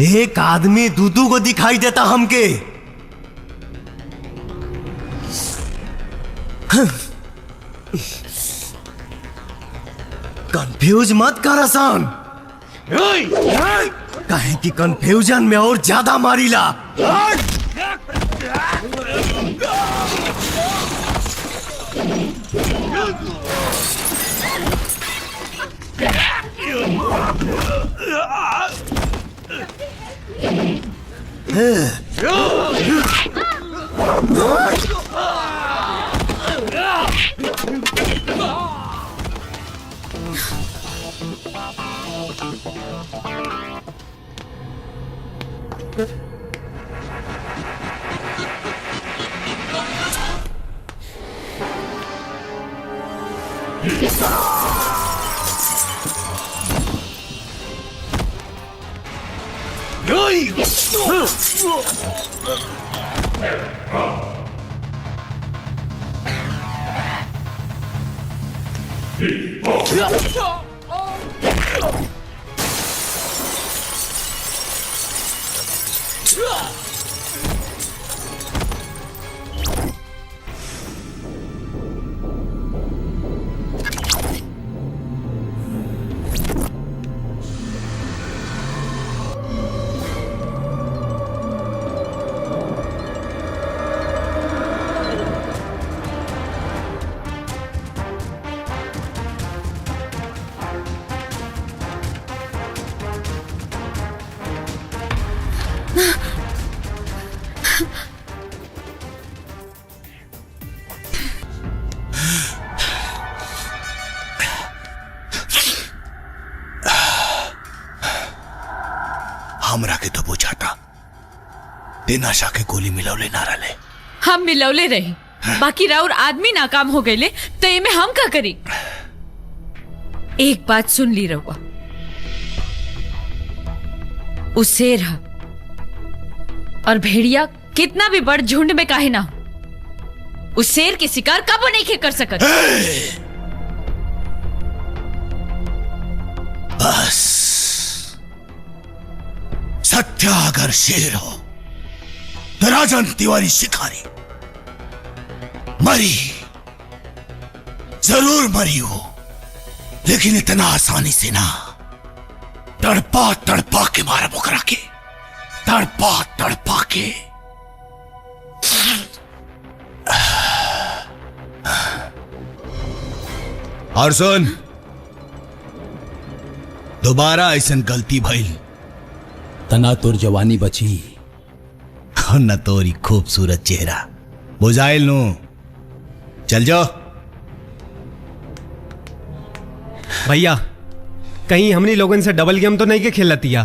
एक आदमी दूदू को दिखाई देता हमके। कंफ्यूज मत कर आसान, कहे कि कंफ्यूजन में और ज्यादा मारीला। हमरा के तो बुझाता दिन आशा के गोली मिलौले ना रहे। हम मिलौले रही, बाकी राउर आदमी नाकाम हो गए तो ये में हम का करी। एक बात सुन ली रहुआ, उस शेर है और भेड़िया कितना भी बड़ झुंड में काहे ना हो, उस शेर के शिकार कब नहीं कर सकत। बस सत्या अगर शेर हो तो राजन तिवारी शिकारी मरी, जरूर मरी हो, लेकिन इतना आसानी से ना। तड़पा तड़पा के मारा बुकरा के, तड़पा तड़पा के। और सुन, दोबारा ऐसा गलती भइल तना तोर जवानी बची न तोरी खूबसूरत चेहरा बुझाइल नु। चल जाओ भैया, कहीं हमनी लोगन से डबल गेम तो नहीं के खेलतिया।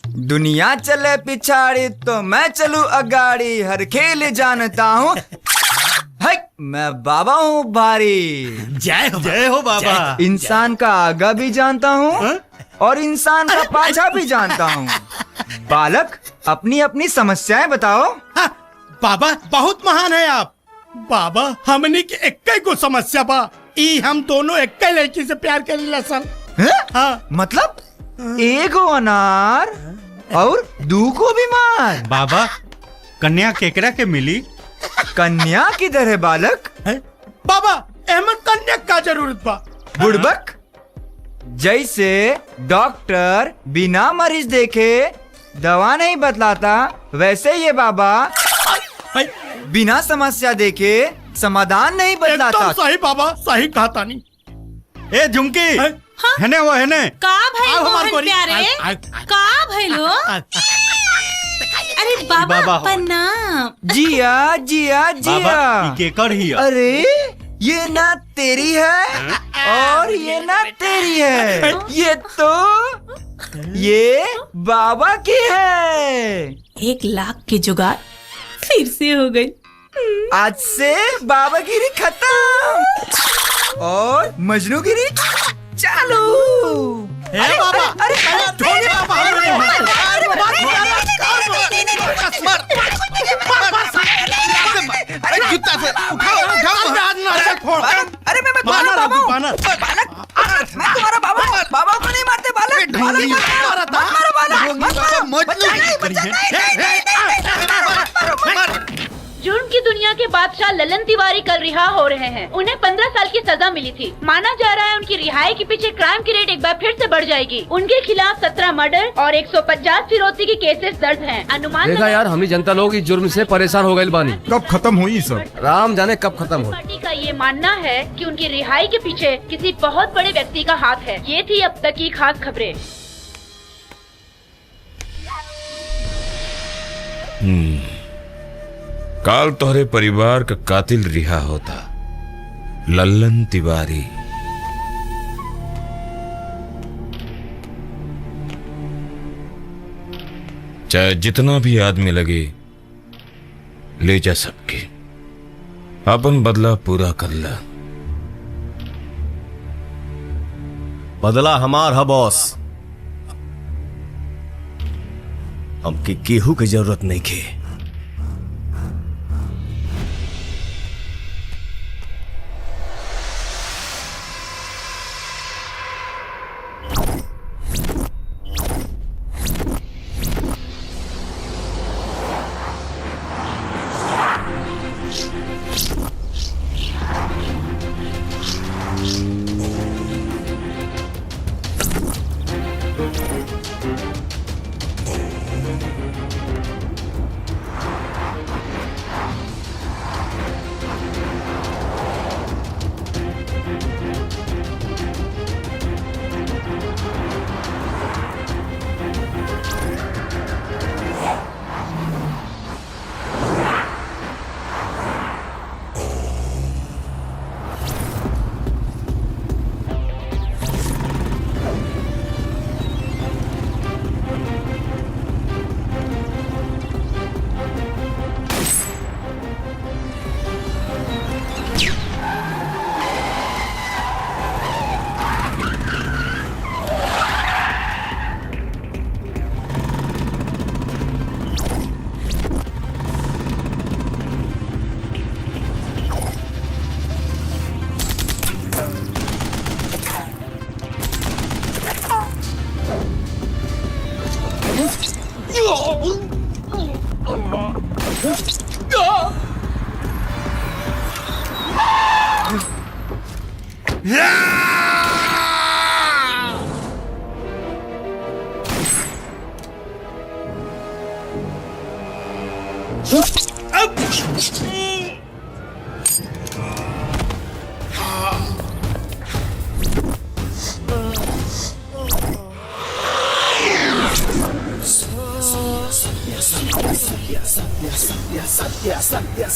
दुनिया चले पिछाड़ी तो मैं चलूं अगाड़ी, हर खेल जानता हूँ। मैं बाबा हूँ भारी। जय हो बाबा। इंसान का आगा भी जानता हूँ और इंसान का पाछा भी जानता हूँ। बालक, अपनी अपनी समस्याएं बताओ। बाबा बहुत महान है आप। बाबा हमनी के एक को समस्या बा, ई हम दोनों एक लड़की से प्यार करेला सन। हाँ? मतलब एगो अनार और दू को बीमार। बाबा कन्या केकरा के मिली? कन्या किधर है बालक? बाबा अहमद कन्या का जरूरत बा। बुड़बक, जैसे डॉक्टर बिना मरीज देखे दवा नहीं बतलाता, वैसे ये बाबा बिना समस्या देखे समाधान नहीं बतलाता। एकदम सही बाबा, सही कहा तानी। ए झुमकी, है वो है का भाई मोहन प्यारे, का भइलो? अरे बाबा प्रणाम। जिया जिया जिया। बाबा केकर ही? अरे ये ना तेरी है और ये ना तेरी है, ये बाबा की है। 1 लाख की जुगाड़ फिर से हो गई। आज से बाबागिरी खत्म और मजनूगिरी चालू। अरे बाबा, अरे जूता से उठाओ अरे मैं तुम्हारा बाबा को नहीं मारते बालक। जुर्म की दुनिया के बादशाह ललन तिवारी कल रिहा हो रहे हैं। उन्हें 15 साल की सजा मिली थी। माना जा रहा है उनकी रिहाई के पीछे क्राइम की रेट एक बार फिर से बढ़ जाएगी। उनके खिलाफ 17 मर्डर और 150 फिरौती के केसेस दर्ज हैं। अनुमान देखा यार, हमनी जनता लोग इस जुर्म से परेशान हो गए बानी। कब खत्म हुई सब? राम जाने कब खत्म हो। पार्टी का ये मानना है कि उनकी रिहाई के पीछे किसी बहुत बड़े व्यक्ति का हाथ है। ये थी अब तक की खास खबरें। काल तोहरे परिवार का कातिल रिहा होता, लल्लन तिवारी। चाहे जितना भी आदमी लगे, ले जा सबके, अपन बदला पूरा कर ला। बदला हमार है बॉस, हमके केहू की जरूरत नहीं के।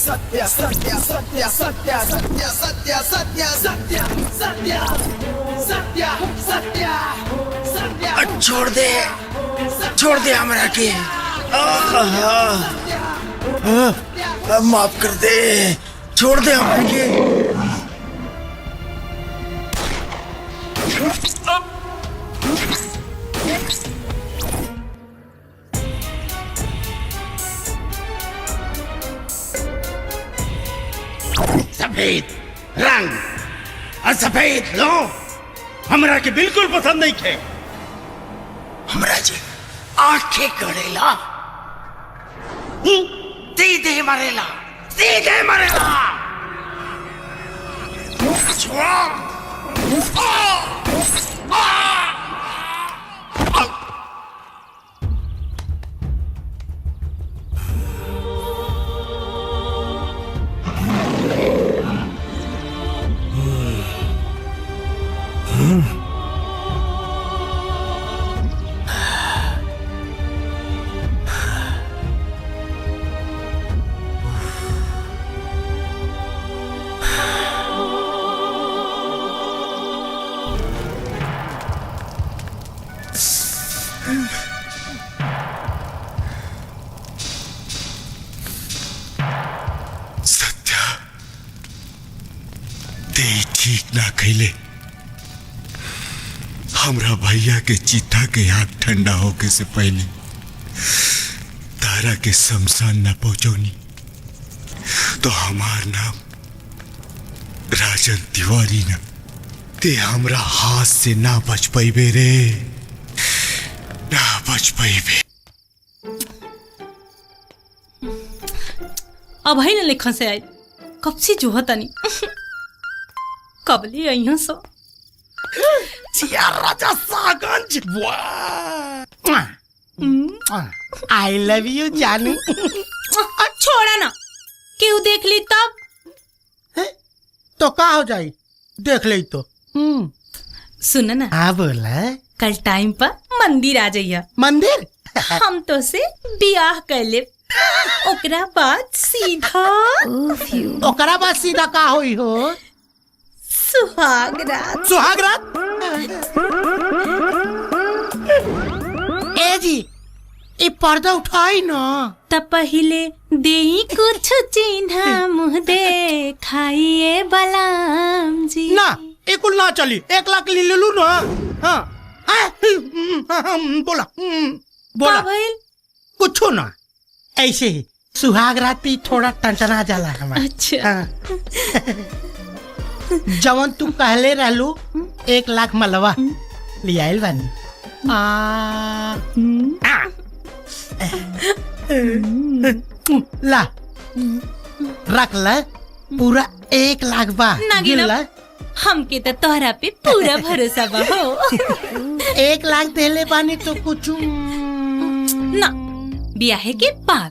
सत्य सत्य सत्य सत्य सत्य सत्य सत्य सत्य सत्य सत्य सत्य सत्य छोड़ दे हमरा के। माफ कर दे, छोड़ दे हमरा के। सफेद रंग और सफेद लोग हमरा के बिल्कुल पसंद नहीं थे। हमरा जी आंखें करेला, सीधे मरेला, सीधे मरेला। ठीक ना कैले। हमरा भैया के चिता के आग ठंडा होके से पहले तारा के शमशान न पहुंचौनी तो हमार नाम राजन तिवारी न ते हमरा हाथ से ना बच पैबे रे, ना बच पैबे। अब है ना लेखा से आई कब से जो तनी कबली यहाँ सो जिया राजा सागंज। आई लव यू जानू। छोड़ा ना, क्यों देख ली तब तो का हो जाई, देख ले तो। सुन ना। हाँ बोला। कल टाइम पर मंदिर आ जाइया। मंदिर? हम तो से बियाह कर ले, ओकरा बाद सीधा ओकरा बाद सीधा का होई हो? सुहागरात। सुहागरात? ए जी ये पर्दा उठाई ना। तब पहले देई कुछ चिन्ह मुँह दे खाइए बलाम जी। ना एकुल ना चली, 1 लाख ले लू ना। हाँ बोला बोला कुछ ना, ऐसे ही सुहागरात पे थोड़ा टंटना जाला हमारा। अच्छा जवन तू कहले रहलू 1 लाख मलवा ले आइल बानी। ला रख ला, पूरा 1 लाख बा। नागिना हमके तो तोहरा पे पूरा भरोसा बा हो। 1 लाख देले बानी तो कुछ ना, ब्याह के बाद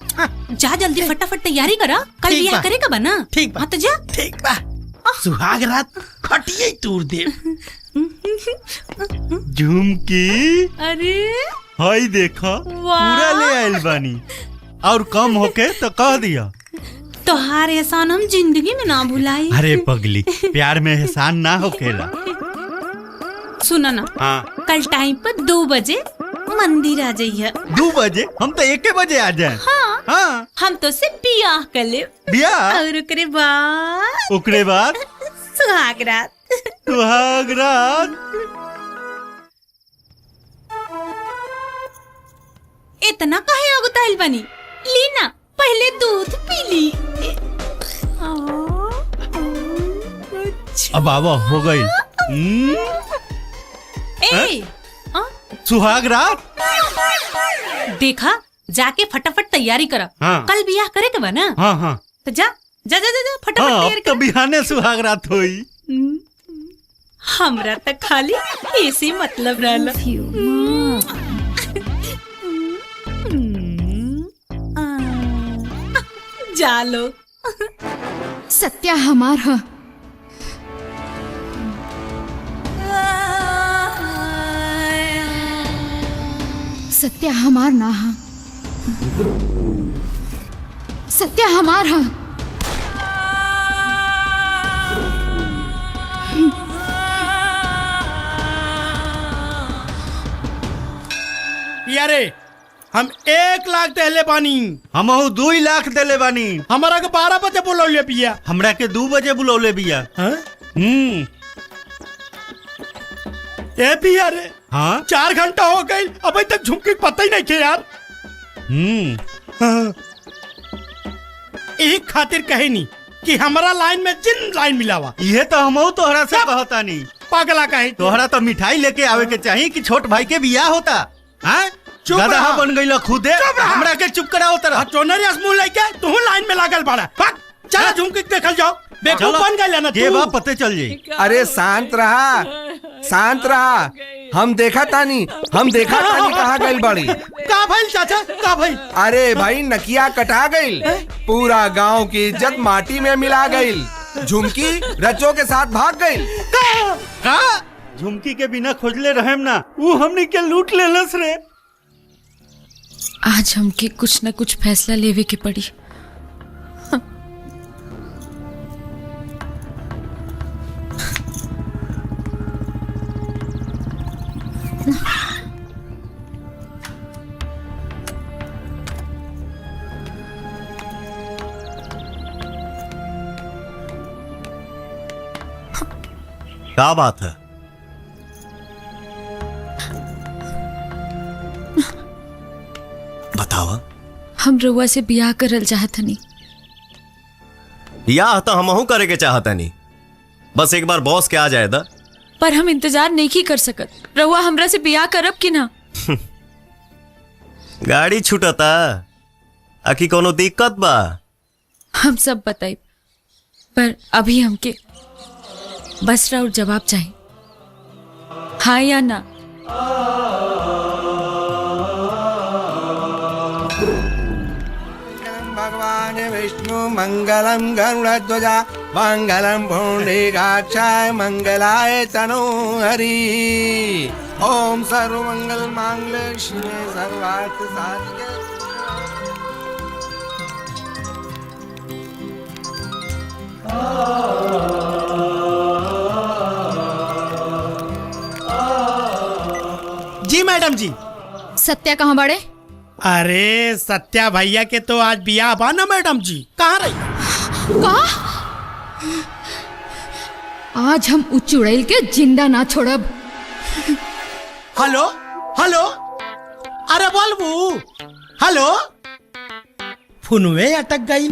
जा जल्दी फटाफट तैयारी करा, कल ब्याह करेगा बा ना। ठीक बा। हाँ तो जा। ठीक बा। सुहागरात खटिए तूर दे। झुमकी अरे हाय देखा पूरा ले आइल बानी, और कम होके तो कह दिया। तोहार एहसान हम जिंदगी में ना भुलाई। अरे पगली, प्यार में एहसान ना होकेला। सुना ना। हाँ कल टाइम पर 2 बजे मंदिर आ जाइए। 2 बजे? हम तो 1 बजे आ जाए। हाँ, हाँ। हम तो से बियाह कर ले। बियाह? और ओकरे बाद सुहागरात। सुहागरात इतना काहे अगुताइल बनी? ली ना, पहले दूध पी ली। अब बाबा हो गई। ए सुहागरात देखा, जाके फटाफट तैयारी करा। हाँ। कल बियाह करे के बा ना। हाँ हाँ तो जा जा जा जा, जा फटाफट हाँ, तैयारी अब तो बिहाने सुहागरात होई। हमरा तक खाली ऐसे मतलब रहला। जा लो। सत्या हमार है। सत्या हमार ना है। सत्या हमार है। पिया रे हम 1 लाख देले बानी। हम 2 लाख देले बानी। हमारा के 12 बजे बुलौले पिया। हमरा के 2 बजे बुलौले बिया। ए पिया रे हाँ 4 घंटा हो गई अभी तक झुमकी पता ही नहीं थे यार। एक खातिर कहे नहीं कि हमारा लाइन में जिन लाइन मिलावा। ये तो हम तोहरा से कहता नहीं पागला कहे तोहरा तो मिठाई लेके आवे के चाहिए कि छोट भाई के बियाह होता। हाँ गधा बन गई खुदे हमरा के चुप कराओ तरह चोनरी मुंह लेके तू लाइन में लागल बाड़ा। चला झुमकी देखल जाओ बेवकूफ बन गइल ना के बाप पते चल जाई। अरे शांत रहा हम देखा तानी कहाँ गइल बड़ी। का भइल चाचा का भइल? अरे भाई नकिया कटा गइल, पूरा गांव की इज्जत माटी में मिला गइल। झुमकी रचो के साथ भाग गइल। का झुमकी के बिना खोजले रहेम ना वो हमनी के लूट लेलस रे। आज हमके कुछ न कुछ फैसला लेवे के पड़ी। क्या बात है? बतावा। हम रउआ से बियाह करल चाहतनी। या तो हमहू करे के चाहतनी, बस एक बार बॉस के आ जाए दा। पर हम इंतजार नहीं कर सकत। रउआ हमरा से बियाह करब कि ना? गाड़ी छूटता आखी कोनो दिक्कत बा? हम सब बताई, पर अभी हमके बस राउर जवाब चाहिए, हाँ या ना। भगवान विष्णु मंगलम गरुड़ध्वजा मंगलम पुंडरीकाक्षाय मंगलाय तनोहरि। ओम सर्वमंगल मांगल्ये शिवे सर्वार्थ साधिके। जी मैडम जी। सत्या कहाँ बड़े? अरे सत्या भैया के तो आज बियाह बा ना मैडम जी। कहाँ रही? आज हम उच्च उड़ैल के जिंदा ना छोड़ब। हेलो हेलो अरे बोलबू हेलो फोनवे अटक गई।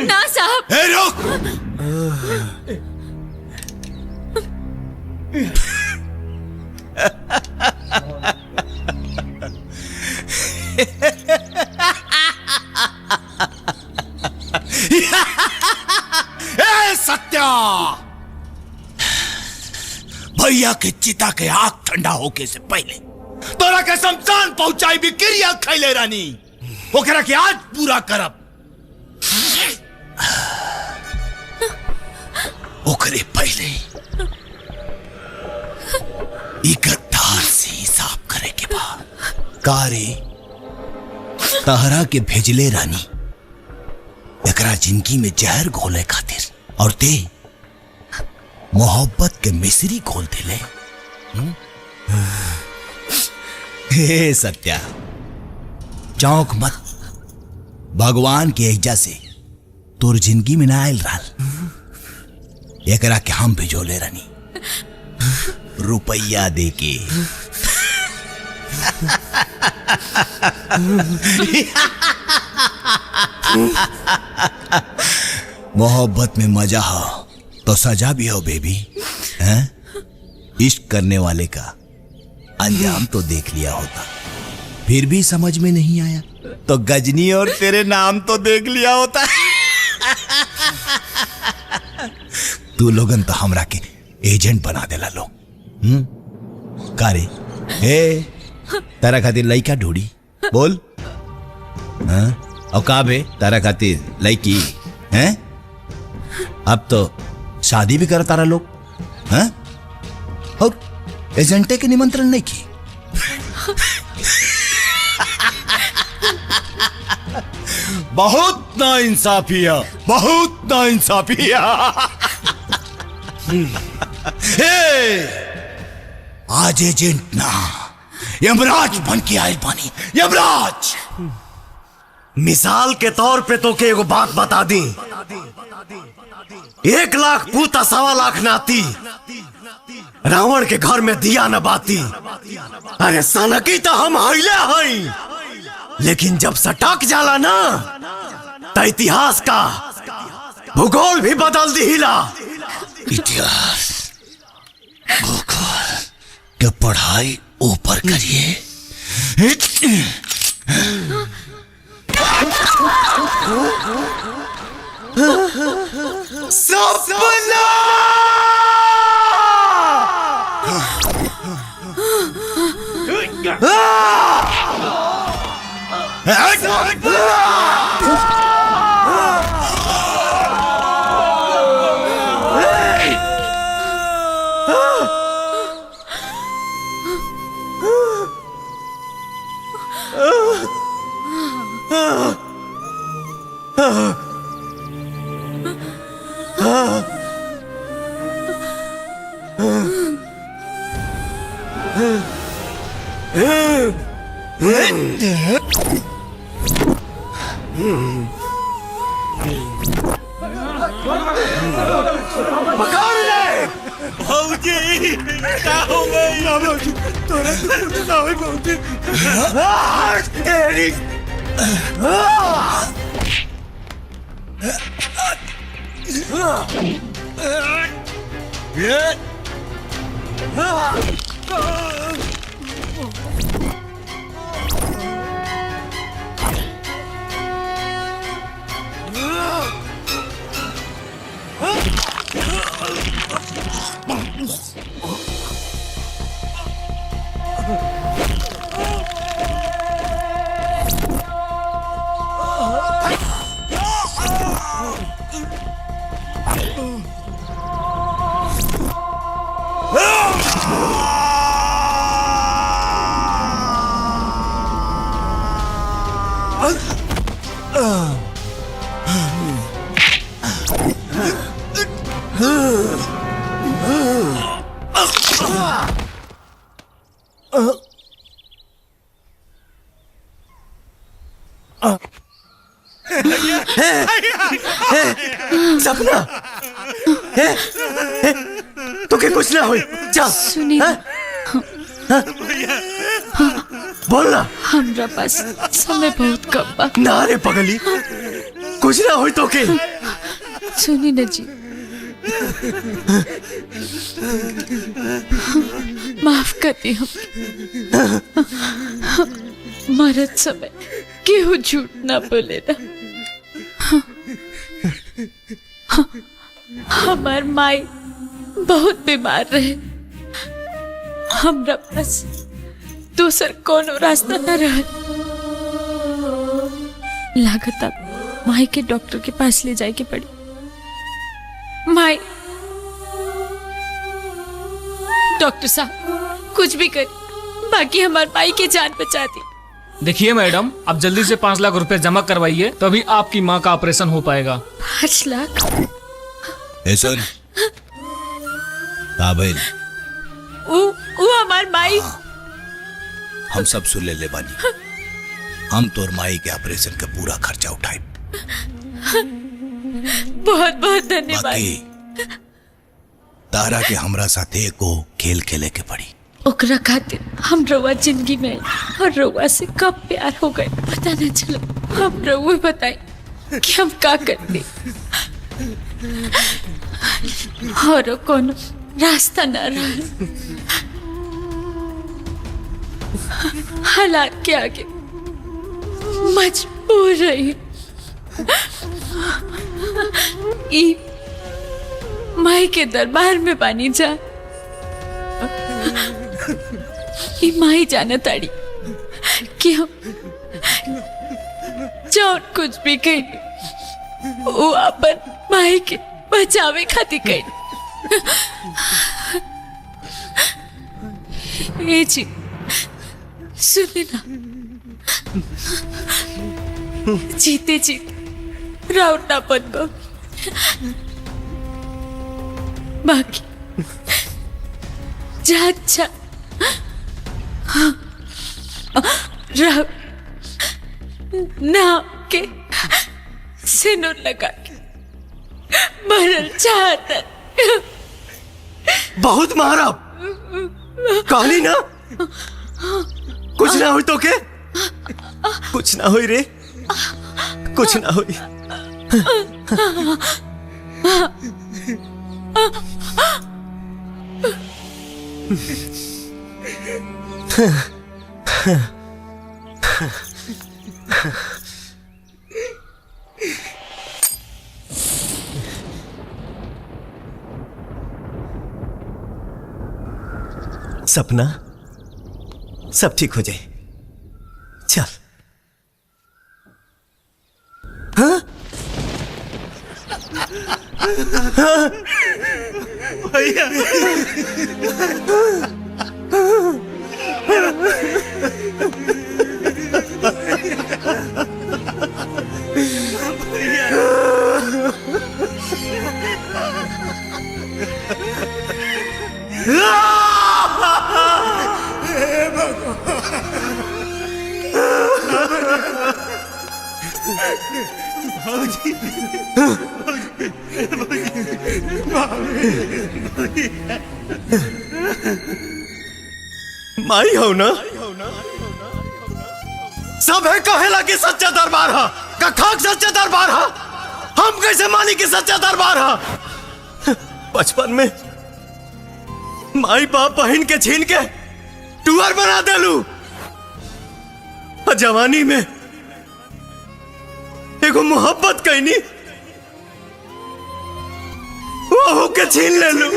ना साहब। सत्या भैया के चिता के आग ठंडा होके से पहले तोरा के शमशान पहुंचाई भी क्रिया खैले रानी ओकरा के आज पूरा करब। ओकरे पहले गद्दार से हिसाब करे के बाद कारे तहरा के भेजले रानी एकरा जिंदगी में जहर घोले खातिर और ते मोहब्बत के मिश्री घोल देले। हे सत्या चौंक मत, भगवान के एजा से तोर जिंदगी में ना आयल रहल, एकरा के हम भिजोले रानी रुपया दे के। मोहब्बत में मजा हो तो सजा भी हो बेबी, हैं? इश्क करने वाले का अंजाम तो देख लिया होता, फिर भी समझ में नहीं आया तो गजनी और तेरे नाम तो देख लिया होता। तू लोगन तो हमरा के एजेंट बना देला लोग। का रे ए तारा खातिर लइका ढूंढी बोल। हाँ और का बे तारा खातिर लइकी हैं? अब तो शादी भी कर तारा लोग हैं और एजेंटे के निमंत्रण नहीं की। बहुत नाइंसाफी है, बहुत नाइंसाफी है। आज एजेंट ना यमराज बन के आए पानी, यमराज। मिसाल के तौर पे तो के एगो बात बता दी, 1 लाख पूता 1.25 लाख नाती, रावण के घर में दिया न बाती। अरे सनकी तो हम हईले हई, लेकिन जब सटक जाला ना तो इतिहास का भूगोल भी बदल दिहिला। इतिहास भूगोल के पढ़ाई ऊपर करिए। सपना भौजी क्या हो गई? तोरा कुछ ना होई भौजी। सपना तो के कुछ ना हो। चल सुनी बोलना। हमरा पास समय बहुत कम बा। ना रे पगली, कुछ ना हो तो के। सुनी न जी, माफ कर दी हम। मरत समय केहू झूठ ना बोले ना। हमार माई बहुत बीमार रहे, हमरा पास दूसर कोनो रास्ता न रहा। लागत अब माई के डॉक्टर के पास ले जाए के पड़ी। माई, डॉक्टर साहब कुछ भी कर, बाकी हमार माई की जान बचा दी। देखिए मैडम, आप जल्दी से 5 लाख रुपए जमा करवाइए, तभी आपकी माँ का ऑपरेशन हो पाएगा। 5 लाख? सुन भाई, वो हमार माई। हम सब सुन ले बानी। हम तोर माई के ऑपरेशन का पूरा खर्चा उठाए। बहुत बहुत धन्यवाद। बाकी तारा के हमरा साथे को खेल खेले के पड़ी। ओकरा खातिर हम रउआ जिंदगी में और रउआ से कब प्यार हो गए पता न चला। हम रउआ बताए कि हम का करते और कोनो रास्ता न रहा। हालात के आगे मजबूर रही। माई के दरबार में बानी जा। ई माई जाने ताड़ी कि हम जौन कुछ भी कही वो अपन माई के बचावे खातिर कही। ए जी सुने ना, जीते जीते राउटा बनबो, बाकी जा राव नाम के सिनुर लगा के मरल चाहता। बहुत मारा कहली ना, कुछ ना हुई तो के, कुछ ना हुई रे, कुछ ना हुई। सपना सब ठीक हो जाए, चल। हाँ? हाँ? भैया माई हो ना, सब है कहेला कि सच्चा दरबार है, का खाक सच्चा दरबार है। हम कैसे मानी कि सच्चा दरबार है? बचपन में माई बाप बहन के छीन के टूअर बना देलू, और जवानी में एगो मोहब्बत कहनी वो के छीन ले लू,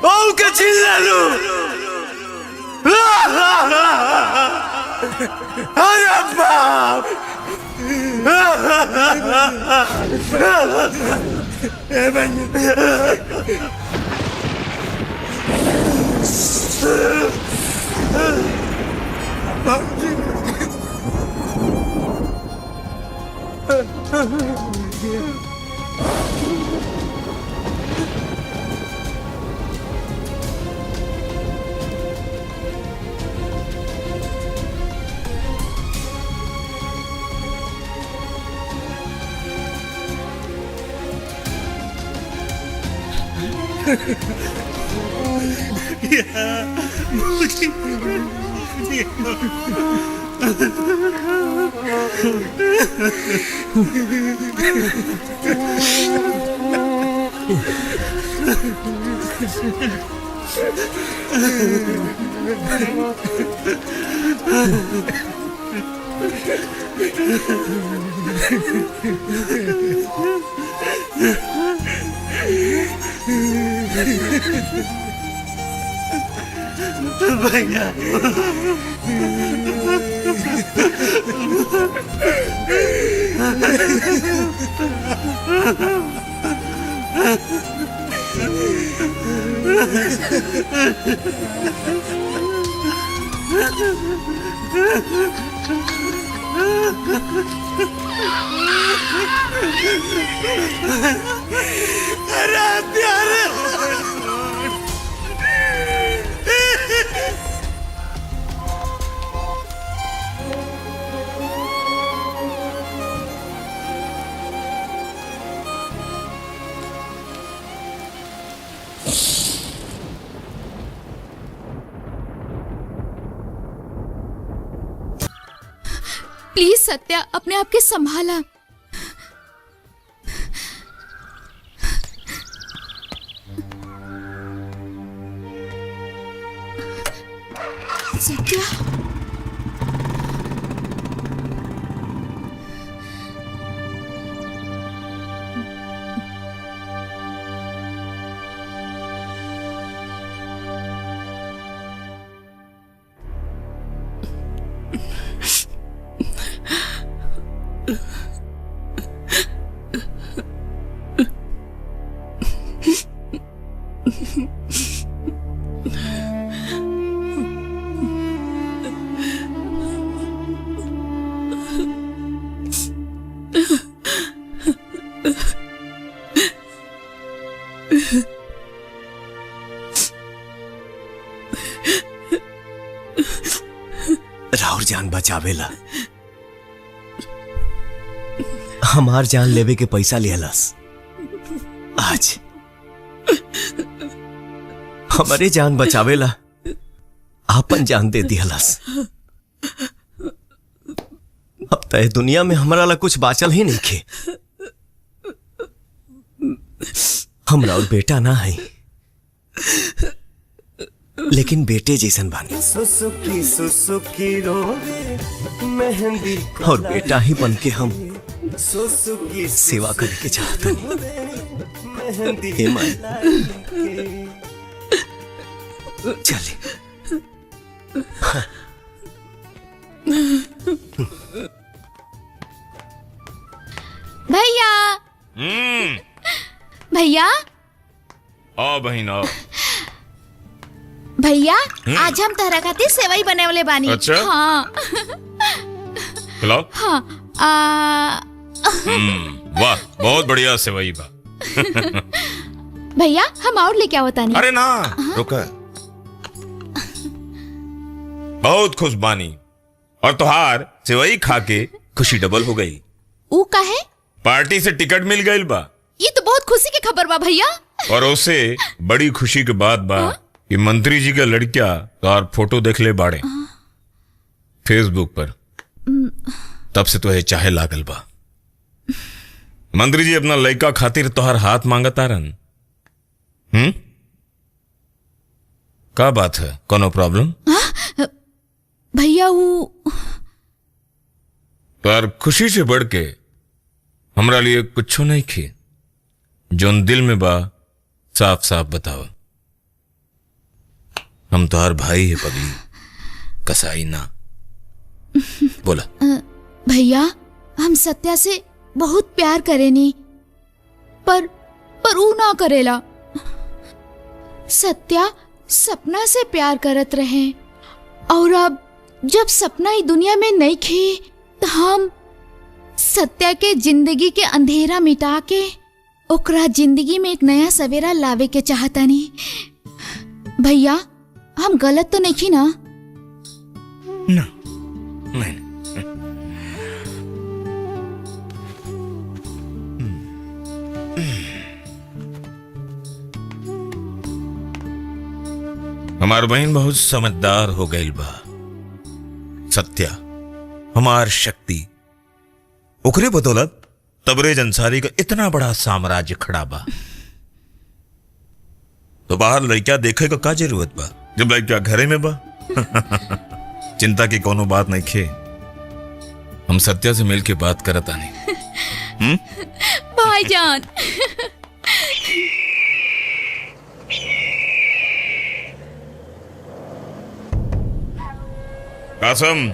वो के छीन ले लू। अरे बाप, भैया अरे प्यारे प्लीज सत्या, अपने आप के संभाला। सत्या, राउर जान बचावेला हमार जान लेवे के पैसा लिहलस। आज हमारे जान बचावेला आपन जान दे दिहलस। अब तय दुनिया में हमारा ला कुछ बाचल ही नहीं खे। हमरा और बेटा ना है, लेकिन बेटे जैसन बानी। सुसुकी सुसुकी रोवे मेहंदी और बेटा ही बन के हम सुसुकी सेवा करे के चाहते मेहंदी हे माई। चले भैया भैया आओ बहन आओ। भैया आज हम तहरा खातिर सेवई बने वाले बानी। अच्छा? हाँ खिलाओ। हाँ वाह बहुत बढ़िया सेवई बा। भैया हम और लेके आओ तानी। अरे ना रुका, बहुत खुश बानी और तुहार सेवई खा के खुशी डबल हो गई। ऊ का है? पार्टी से टिकट मिल गई बा। ये तो बहुत खुशी की खबर बा भैया। और उसे बड़ी खुशी के बात बा कि मंत्री जी का लड़किया तार फोटो देख ले बाड़े फेसबुक पर। तब से तो चाहे लागल बा। मंत्री जी अपना लड़का खातिर तोहर हाथ मांगता रन। का बात है, कोनो प्रॉब्लम? भैया वो तार खुशी से बढ़ के हमरा लिए कुछ नहीं खे। जोन दिल में बा साफ साफ बताओ। हम तो हर भाई है पगली, कसाई ना। बोला। भैया हम सत्या से बहुत प्यार करेनी, पर ऊ ना करेला। सत्या सपना से प्यार करत रहे और अब जब सपना ही दुनिया में नहीं खे तो हम सत्या के जिंदगी के अंधेरा मिटा के ओकरा जिंदगी में एक नया सवेरा लावे के चाहतानी। भैया हम गलत तो नहीं ना? नहीं। हमार बहन बहुत समझदार हो गई बा। सत्या हमार शक्ति, ओकरे बदौलत तबरेज अंसारी का इतना बड़ा साम्राज्य खड़ा बा। तो बाहर लड़किया देखे का जरूरत बा जब लड़किया घरे में बा। चिंता की कोनो बात नहीं खे। हम सत्या से मिल के बात करत आनी। भाईजान कासम,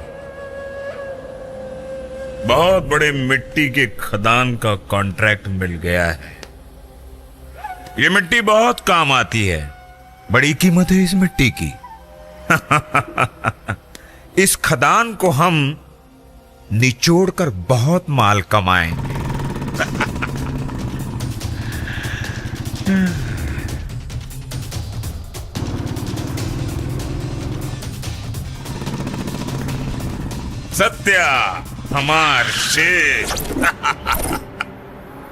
बहुत बड़े मिट्टी के खदान का कॉन्ट्रैक्ट मिल गया है। ये मिट्टी बहुत काम आती है, बड़ी कीमत है इस मिट्टी की। इस खदान को हम निचोड़ कर बहुत माल कमाएंगे। सत्या हमार शेर।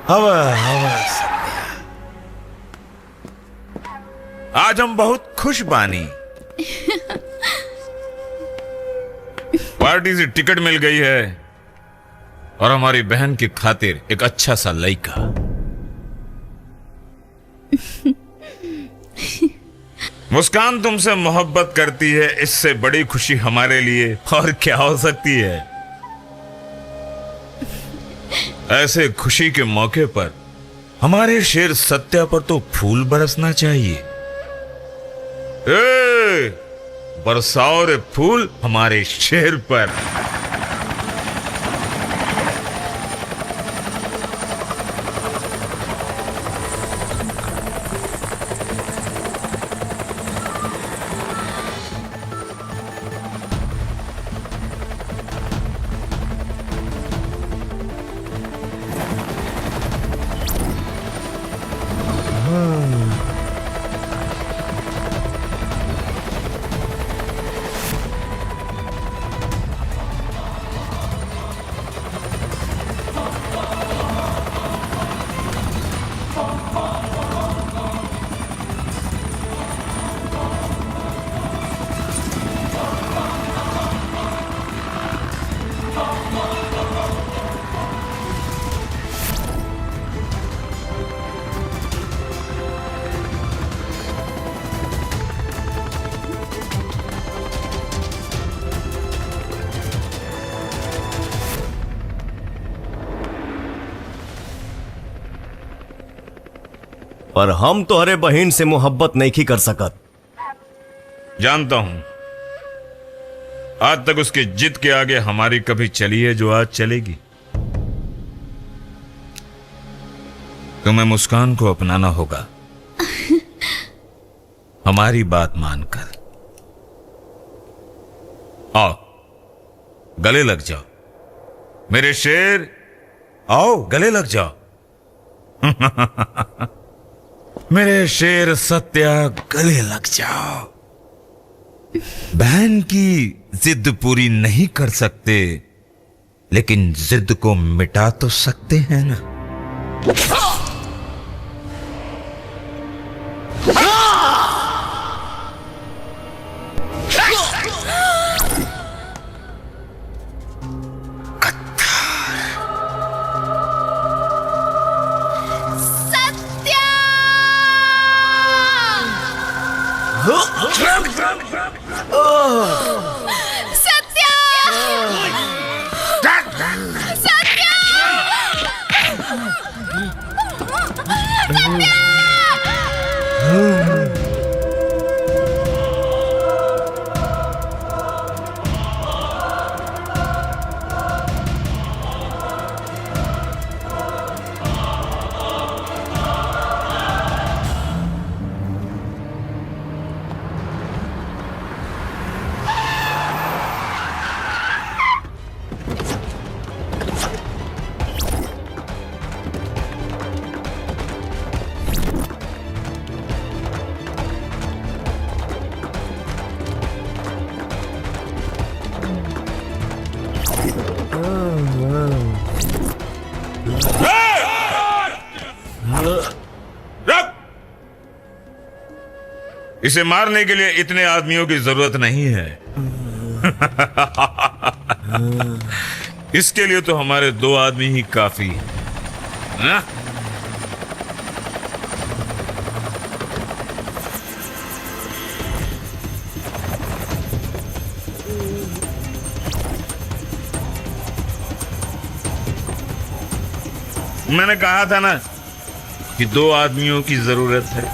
हवा हवा सत्या, आज हम बहुत खुश बानी। पार्टी से टिकट मिल गई है और हमारी बहन की खातिर एक अच्छा सा लड़का। मुस्कान तुमसे मोहब्बत करती है, इससे बड़ी खुशी हमारे लिए और क्या हो सकती है। ऐसे खुशी के मौके पर हमारे शेर सत्या पर तो फूल बरसना चाहिए। बरसाओ रे फूल हमारे शेर पर। पर हम तो हरे बहन से मोहब्बत नहीं कर सकत। जानता हूं आज तक उसकी जिद के आगे हमारी कभी चली है जो आज चलेगी। तुम्हें मुस्कान को अपनाना होगा, हमारी बात मानकर। आओ गले लग जाओ मेरे शेर, आओ गले लग जाओ। मेरे शेर सत्या गले लग जाओ। बहन की जिद पूरी नहीं कर सकते लेकिन जिद को मिटा तो सकते हैं ना। इसे मारने के लिए इतने आदमियों की जरूरत नहीं है। इसके लिए तो हमारे 2 आदमी ही काफी हैं। मैंने कहा था ना कि 2 आदमियों की जरूरत है।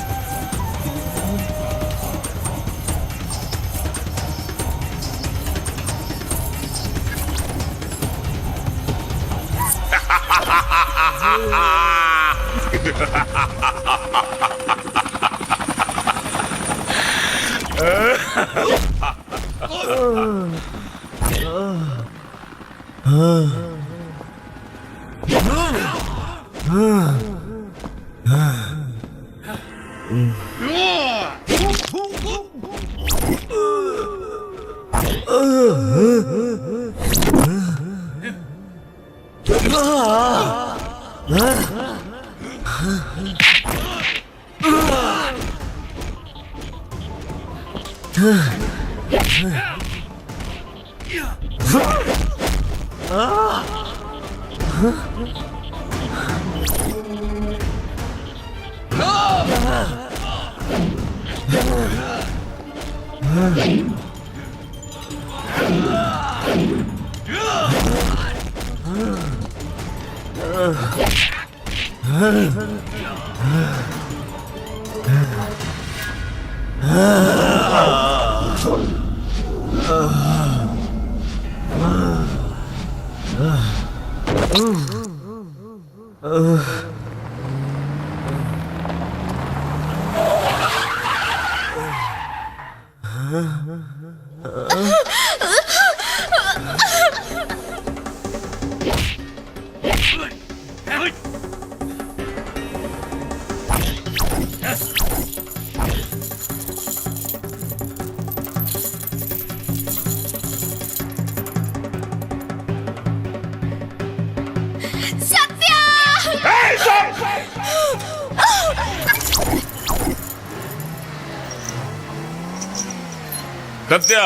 सत्या,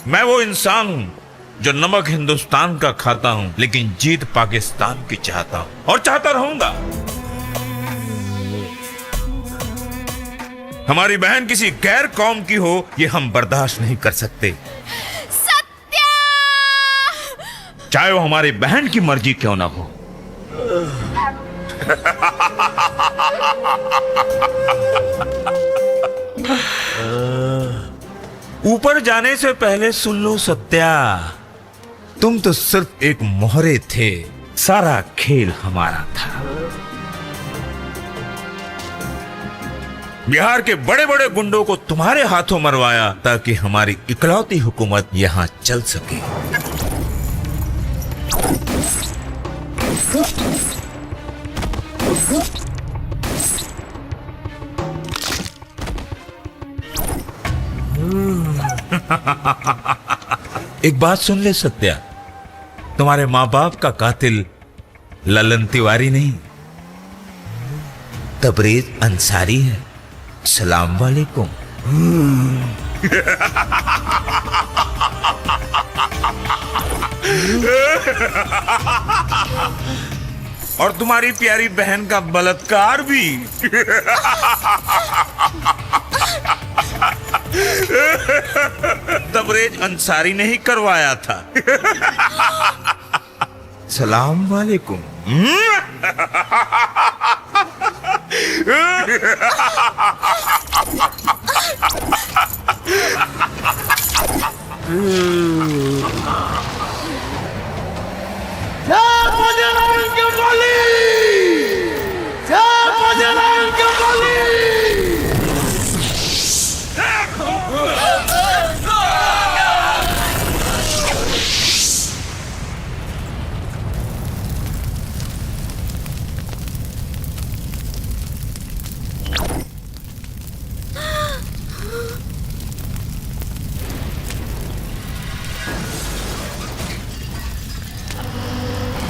मैं वो इंसान हूं जो नमक हिंदुस्तान का खाता हूं, लेकिन जीत पाकिस्तान की चाहता हूं और चाहता रहूंगा। हमारी बहन किसी गैर कौम की हो, ये हम बर्दाश्त नहीं कर सकते, चाहे वो हमारी बहन की मर्जी क्यों ना हो। ऊपर जाने से पहले सुन लो सत्या, तुम तो सिर्फ एक मोहरे थे, सारा खेल हमारा था। बिहार के बड़े बड़े गुंडों को तुम्हारे हाथों मरवाया ताकि हमारी इकलौती हुकूमत यहां चल सके। एक बात सुन ले सत्या, तुम्हारे माँ बाप का कातिल ललन तिवारी नहीं, तबरेज अंसारी है। सलाम वालेकुम। और तुम्हारी प्यारी बहन का बलात्कार भी। तबरेज अंसारी ने ही करवाया था। सलाम वालेकुम।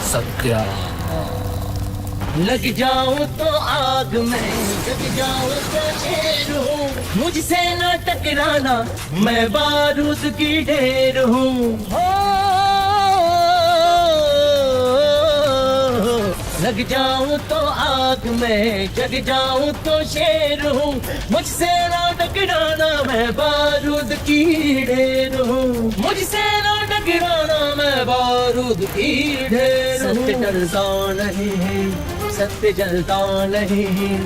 सत्या, लग जाऊं तो आग में, जग जाऊं तो शेर हूँ, मुझसे न टकराना, मैं बारूद की ढेर हूँ। लग जाऊं तो आग में, जग जाऊं तो शेर हूँ, मुझसे न टकराना, मैं बारूद की ढेर हूँ। मुझसे न टकराना, मैं बारूद की ढेर हूँ। सत्य डरता नहीं है, सत्य जलता नहीं,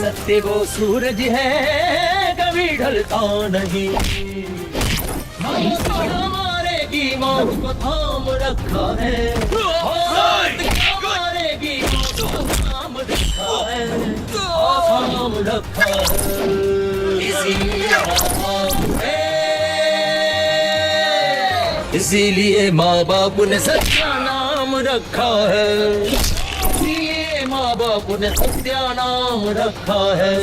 सत्य वो सूरज है कभी ढलता नहीं। मारेगी मौत को थाम रखा है, मारेगी मौत को थाम रखा है, थाम रखा है। इसीलिए माँ बाप ने सत्या नाम रखा है, इसीलिए माँ बाप ने सत्या नाम रखा है,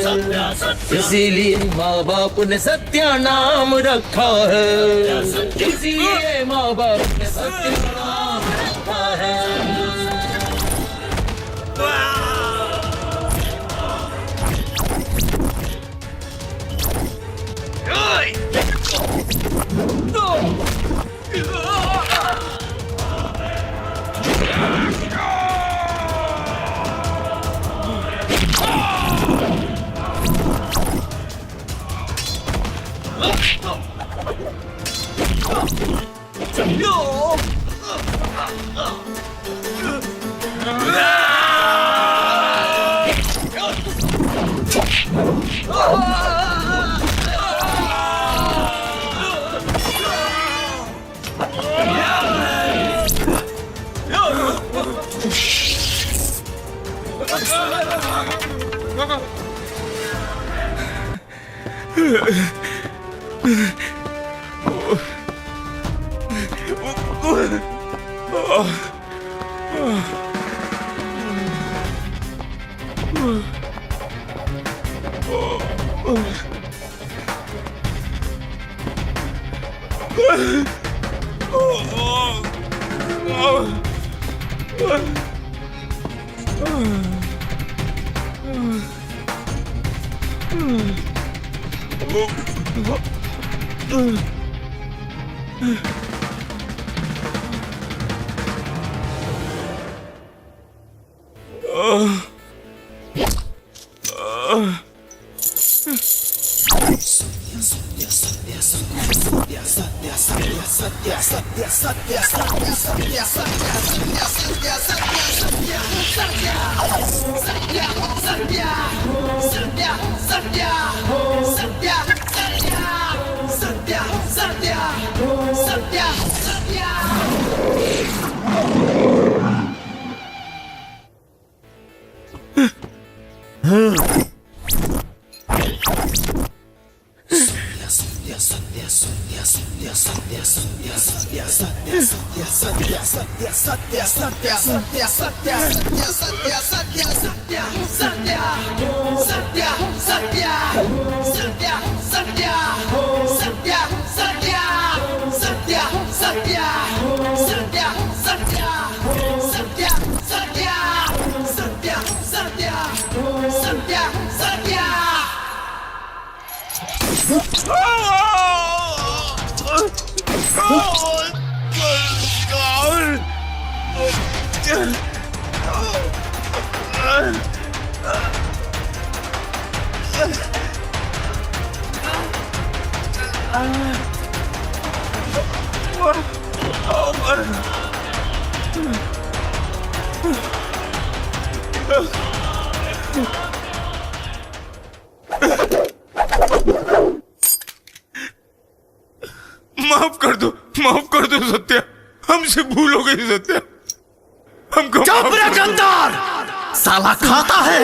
इसीलिए माँ बाप ने सत्या नाम रखा है, इसीलिए माँ बाप ने सत्या नाम रखा है। माफ कर दो सत्या, हमसे भूल हो गई सत्या, हमको चुप रह गद्दार, साला खाता है।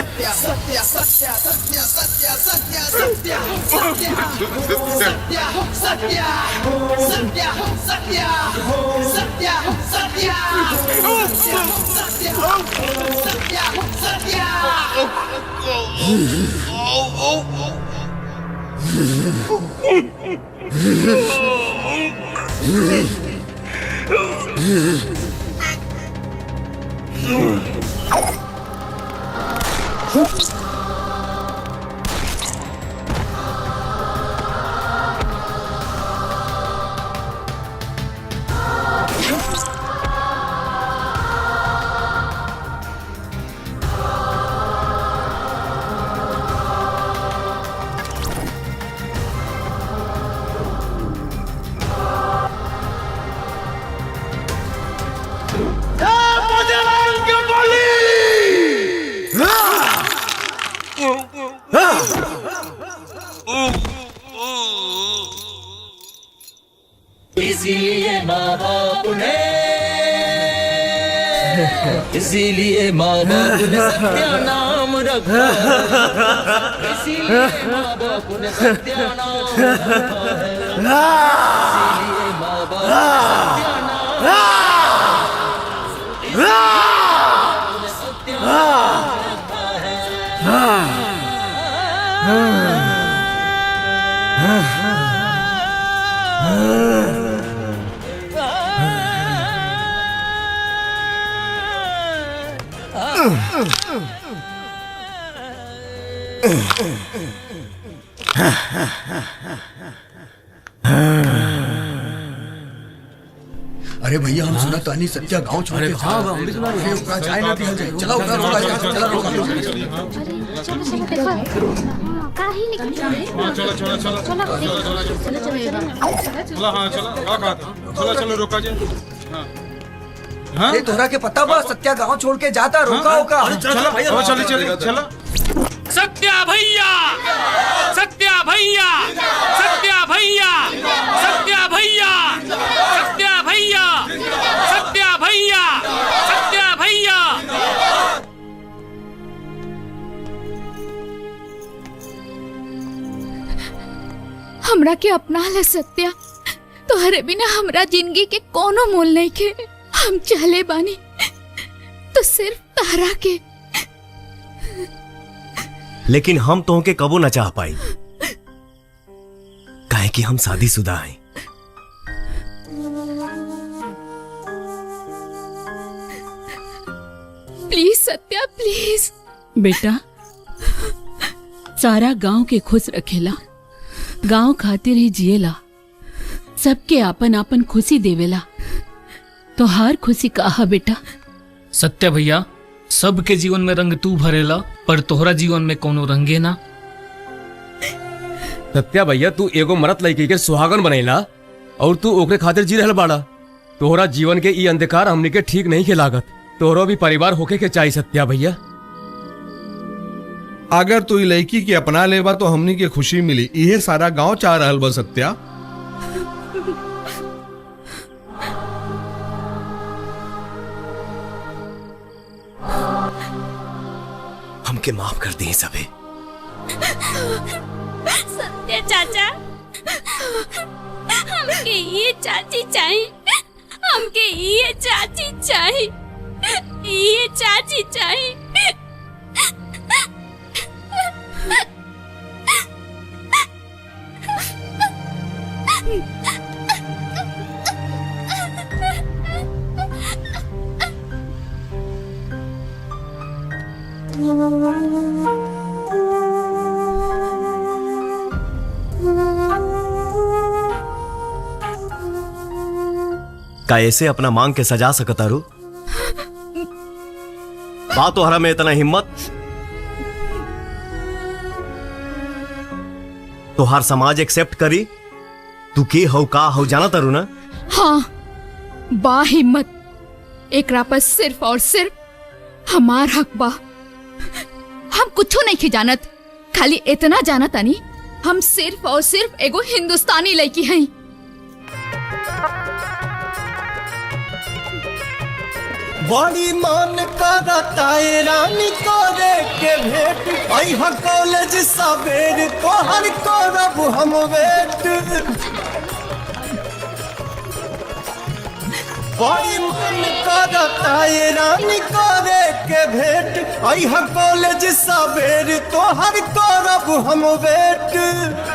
इसीलिए माँ बाप ने इसीलिए माँ बाप ने सत्या नाम रखा, इसीलिए माँ बाप ने सत्या नाम रखा है, इसीलिए माँ बाप ने सत्या नाम रखा है। अरे भैया हम सुना तानी सत्या गांव छोड़ के हम भी सुना चाय ना दिया जाए, चला उधर रोका, चला रोका, काहे निकल रहे हैं? चलो चलो चलो चलो चलो चलो रोका जी। अरे तोहरा के पता बा सत्या गांव छोड़ के जाता, रोका होगा। चलो चलो चलो चलो। सत्या भैया, सत्या भैया, सत्या भैया, सत्या भैया, सत्या भैया, सत्या भैया, सत्या भैया। हमरा के अपना ले सत्या, तोहरे बिना हमरा जिंदगी के कोनो मोल नहीं के। हम चले बानी तो सिर्फ तारा के। लेकिन हम तो के कबो न चाह पाई, काहे कि हम शादीशुदा हैं। प्लीज सत्या प्लीज। बेटा सारा गांव के खुश रखेला, गांव खातिर ही जिएला, सबके आपन आपन खुशी देवेला। तो हर खुशी कहा बेटा। सत्या भैया, सबके जीवन में रंग तू भरेला, पर तोहरा जीवन में कोनो रंगे ना। सत्या भैया, तू एगो मरत लड़की के सुहागन बनेला और तू ओकरे खातिर जी रहल बाड़ा। तोहरा जीवन के ई अंधकार हमनी के ठीक नहीं के लागत। तोहरो भी परिवार होके के चाहिए सत्या भैया। अगर तू लड़की के अपना लेबा तो हमनी के खुशी मिली। इहे सारा गांव चाह रहल बा सत्या। हमके माफ कर दी सबे। सत्या चाचा, हमके ये चाची चाहिए, हमके ये चाची चाहिए, ये चाची चाहिए। का ऐसे अपना मांग के सजा सकता रू? बात तो हरा में इतना हिम्मत तो हर समाज एक्सेप्ट करी। तू के हो का हो जाना तारू ना? हाँ, बा हिम्मत एकरा पर सिर्फ और सिर्फ हमार हक बा। हम कुछो नहीं जानत, खाली इतना जानत आनी हम सिर्फ और सिर्फ एगो हिंदुस्तानी लड़की हैं। बड़ी मन करता है रानी करे के भेंट। अइहा कॉलेज सवेर तोहर करब हम वेट। बड़ी मन करता है रानी करे के भेंट। अइहा कॉलेज सवेर तोहर करब हम वेट।